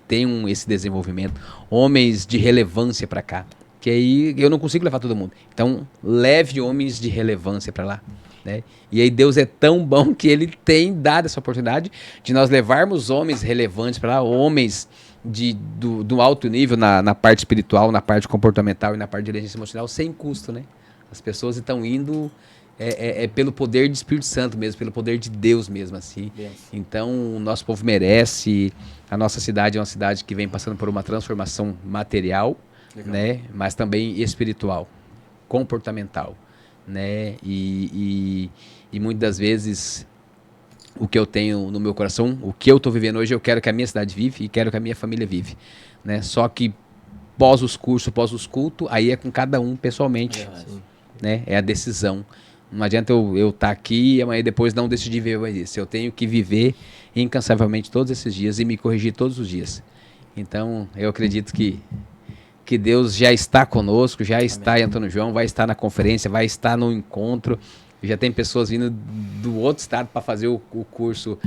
tenham esse desenvolvimento, homens de relevância para cá, que aí eu não consigo levar todo mundo, então leve homens de relevância para lá, né? E aí Deus é tão bom que ele tem dado essa oportunidade de nós levarmos homens relevantes para lá, homens do alto nível na parte espiritual, na parte comportamental e na parte de inteligência emocional, sem custo, né? As pessoas estão indo pelo poder do Espírito Santo mesmo, pelo poder de Deus mesmo, assim. Yes. Então, o nosso povo merece. A nossa cidade é uma cidade que vem passando por uma transformação material, né? Mas também espiritual, comportamental, né? E muitas das vezes o que eu tenho no meu coração, o que eu estou vivendo hoje, eu quero que a minha cidade vive e quero que a minha família vive, né? Só que pós os cursos, pós os cultos, aí é com cada um pessoalmente, né? É a decisão. Não adianta eu estar aqui e amanhã depois não decidir viver mais isso. Eu tenho que viver incansavelmente todos esses dias e me corrigir todos os dias. Então, eu acredito que Deus já está conosco, já está em Antônio João, vai estar na conferência, vai estar no encontro. Já tem pessoas vindo do outro estado para fazer o curso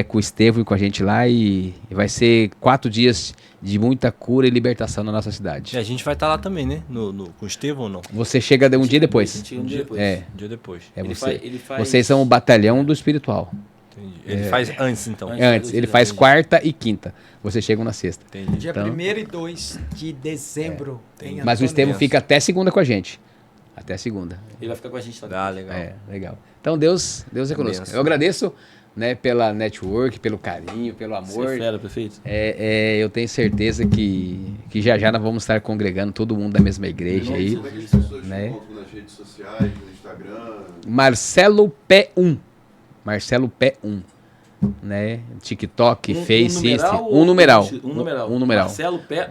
com o Estevão e com a gente lá. E vai ser 4 dias de muita cura e libertação na nossa cidade. E a gente vai estar lá também, né? Com o Estevão ou não? Você chega um dia depois. Um dia depois. Um dia depois. Ele faz... Vocês são o batalhão do espiritual. Entendi. Ele faz antes, então. Antes, ele faz quarta e quinta. Vocês chegam na sexta. Entendi. Dia Então, 1º e 2 de dezembro. Em Mas o Antônio. Estevão fica até segunda com a gente. Até segunda. Ele vai ficar com a gente lá. Ah, legal. Legal. Então Deus é conosco. Benção. Eu agradeço, né, pela network, pelo carinho, pelo amor. Você é fera, prefeito. Eu tenho certeza que já nós vamos estar congregando todo mundo da mesma igreja aí. Como é que as pessoas Né? te encontram nas redes sociais, no Instagram? Marcelo Pé 1. Marcelo Pé 1. Né? TikTok, Face, Insta. Um numeral.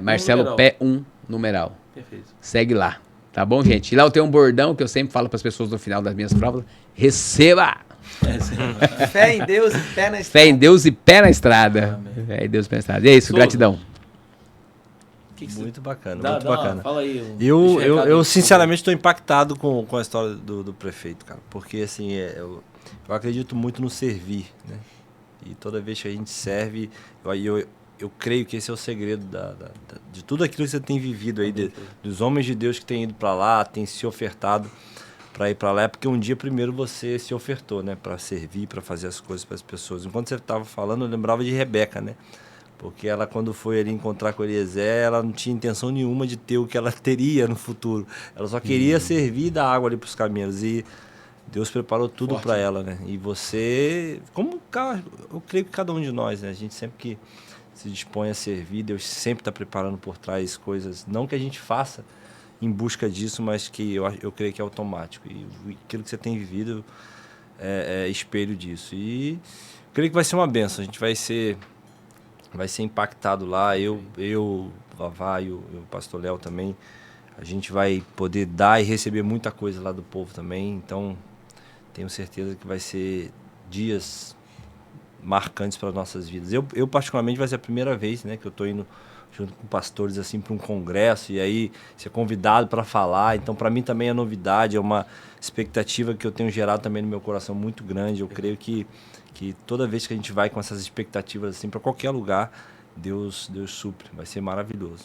Marcelo Pé 1 numeral. Perfeito. Segue lá. Tá bom, gente? E lá eu tenho um bordão que eu sempre falo para as pessoas no final das minhas provas. Receba! Fé em Deus e pé na estrada. Fé em Deus e pé na estrada. Amém. Fé em Deus e pé na estrada. E é isso, Souza. gratidão. Muito bacana, muito bacana. Fala aí. Eu sinceramente estou impactado com a história do prefeito, cara. Porque, assim, eu acredito muito no servir, né? E toda vez que a gente serve, eu creio que esse é o segredo de tudo aquilo que você tem vivido aí, dos homens de Deus que têm ido para lá, têm se ofertado para ir para lá, é porque um dia primeiro você se ofertou, né? Para servir, para fazer as coisas para as pessoas. Enquanto você estava falando, eu lembrava de Rebeca, né? Porque ela, quando foi ali encontrar com Eliezer, ela não tinha intenção nenhuma de ter o que ela teria no futuro. Ela só queria servir e dar água ali para os caminhos. E Deus preparou tudo para ela, né? E você, eu creio que cada um de nós, né? A gente sempre que se dispõe a servir, Deus sempre está preparando por trás coisas, não que a gente faça em busca disso, mas que eu creio que é automático. E aquilo que você tem vivido é espelho disso. E creio que vai ser uma bênção. A gente vai ser impactado lá. Eu Vavá e o pastor Léo também. A gente vai poder dar e receber muita coisa lá do povo também. Então, tenho certeza que vai ser dias marcantes para nossas vidas. Eu particularmente, vai ser a primeira vez, né, que eu estou indo junto com pastores assim para um congresso e aí ser convidado para falar. Então, para mim também é novidade, é uma expectativa que eu tenho gerado também no meu coração muito grande. Eu creio que toda vez que a gente vai com essas expectativas assim para qualquer lugar, Deus supre. Vai ser maravilhoso.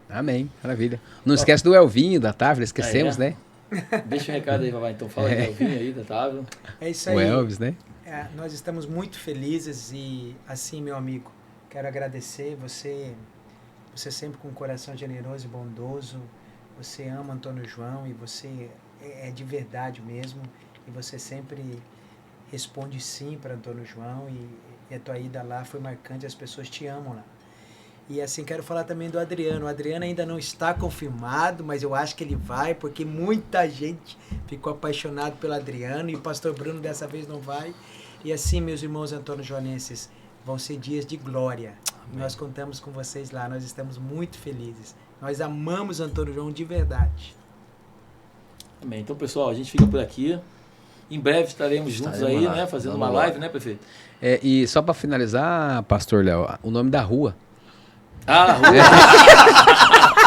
Amém. Maravilha. Não esquece do Elvinho, da Távila, esquecemos, né? Deixa um recado aí, Vavá. Então fala aí do Elvinho aí, da Távila. É isso aí. O Elvis, né? Nós estamos muito felizes e, assim, meu amigo, quero agradecer você sempre com um coração generoso e bondoso. Você ama Antônio João e você é de verdade mesmo. E você sempre responde sim para Antônio João e a tua ida lá foi marcante, as pessoas te amam lá. E assim, quero falar também do Adriano. O Adriano ainda não está confirmado, mas eu acho que ele vai, porque muita gente ficou apaixonado pelo Adriano e o pastor Bruno dessa vez não vai. E assim, meus irmãos Antônio Joanenses, vão ser dias de glória. Nós contamos com vocês lá, nós estamos muito felizes. Nós amamos Antônio João de verdade. Amém. Então, pessoal, a gente fica por aqui. Em breve estaremos juntos aí, né? Fazendo uma live, né, prefeito? E só para finalizar, pastor Léo, o nome da rua. Ah,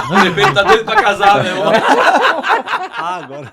o prefeito tá doido pra casar, meu irmão. Agora.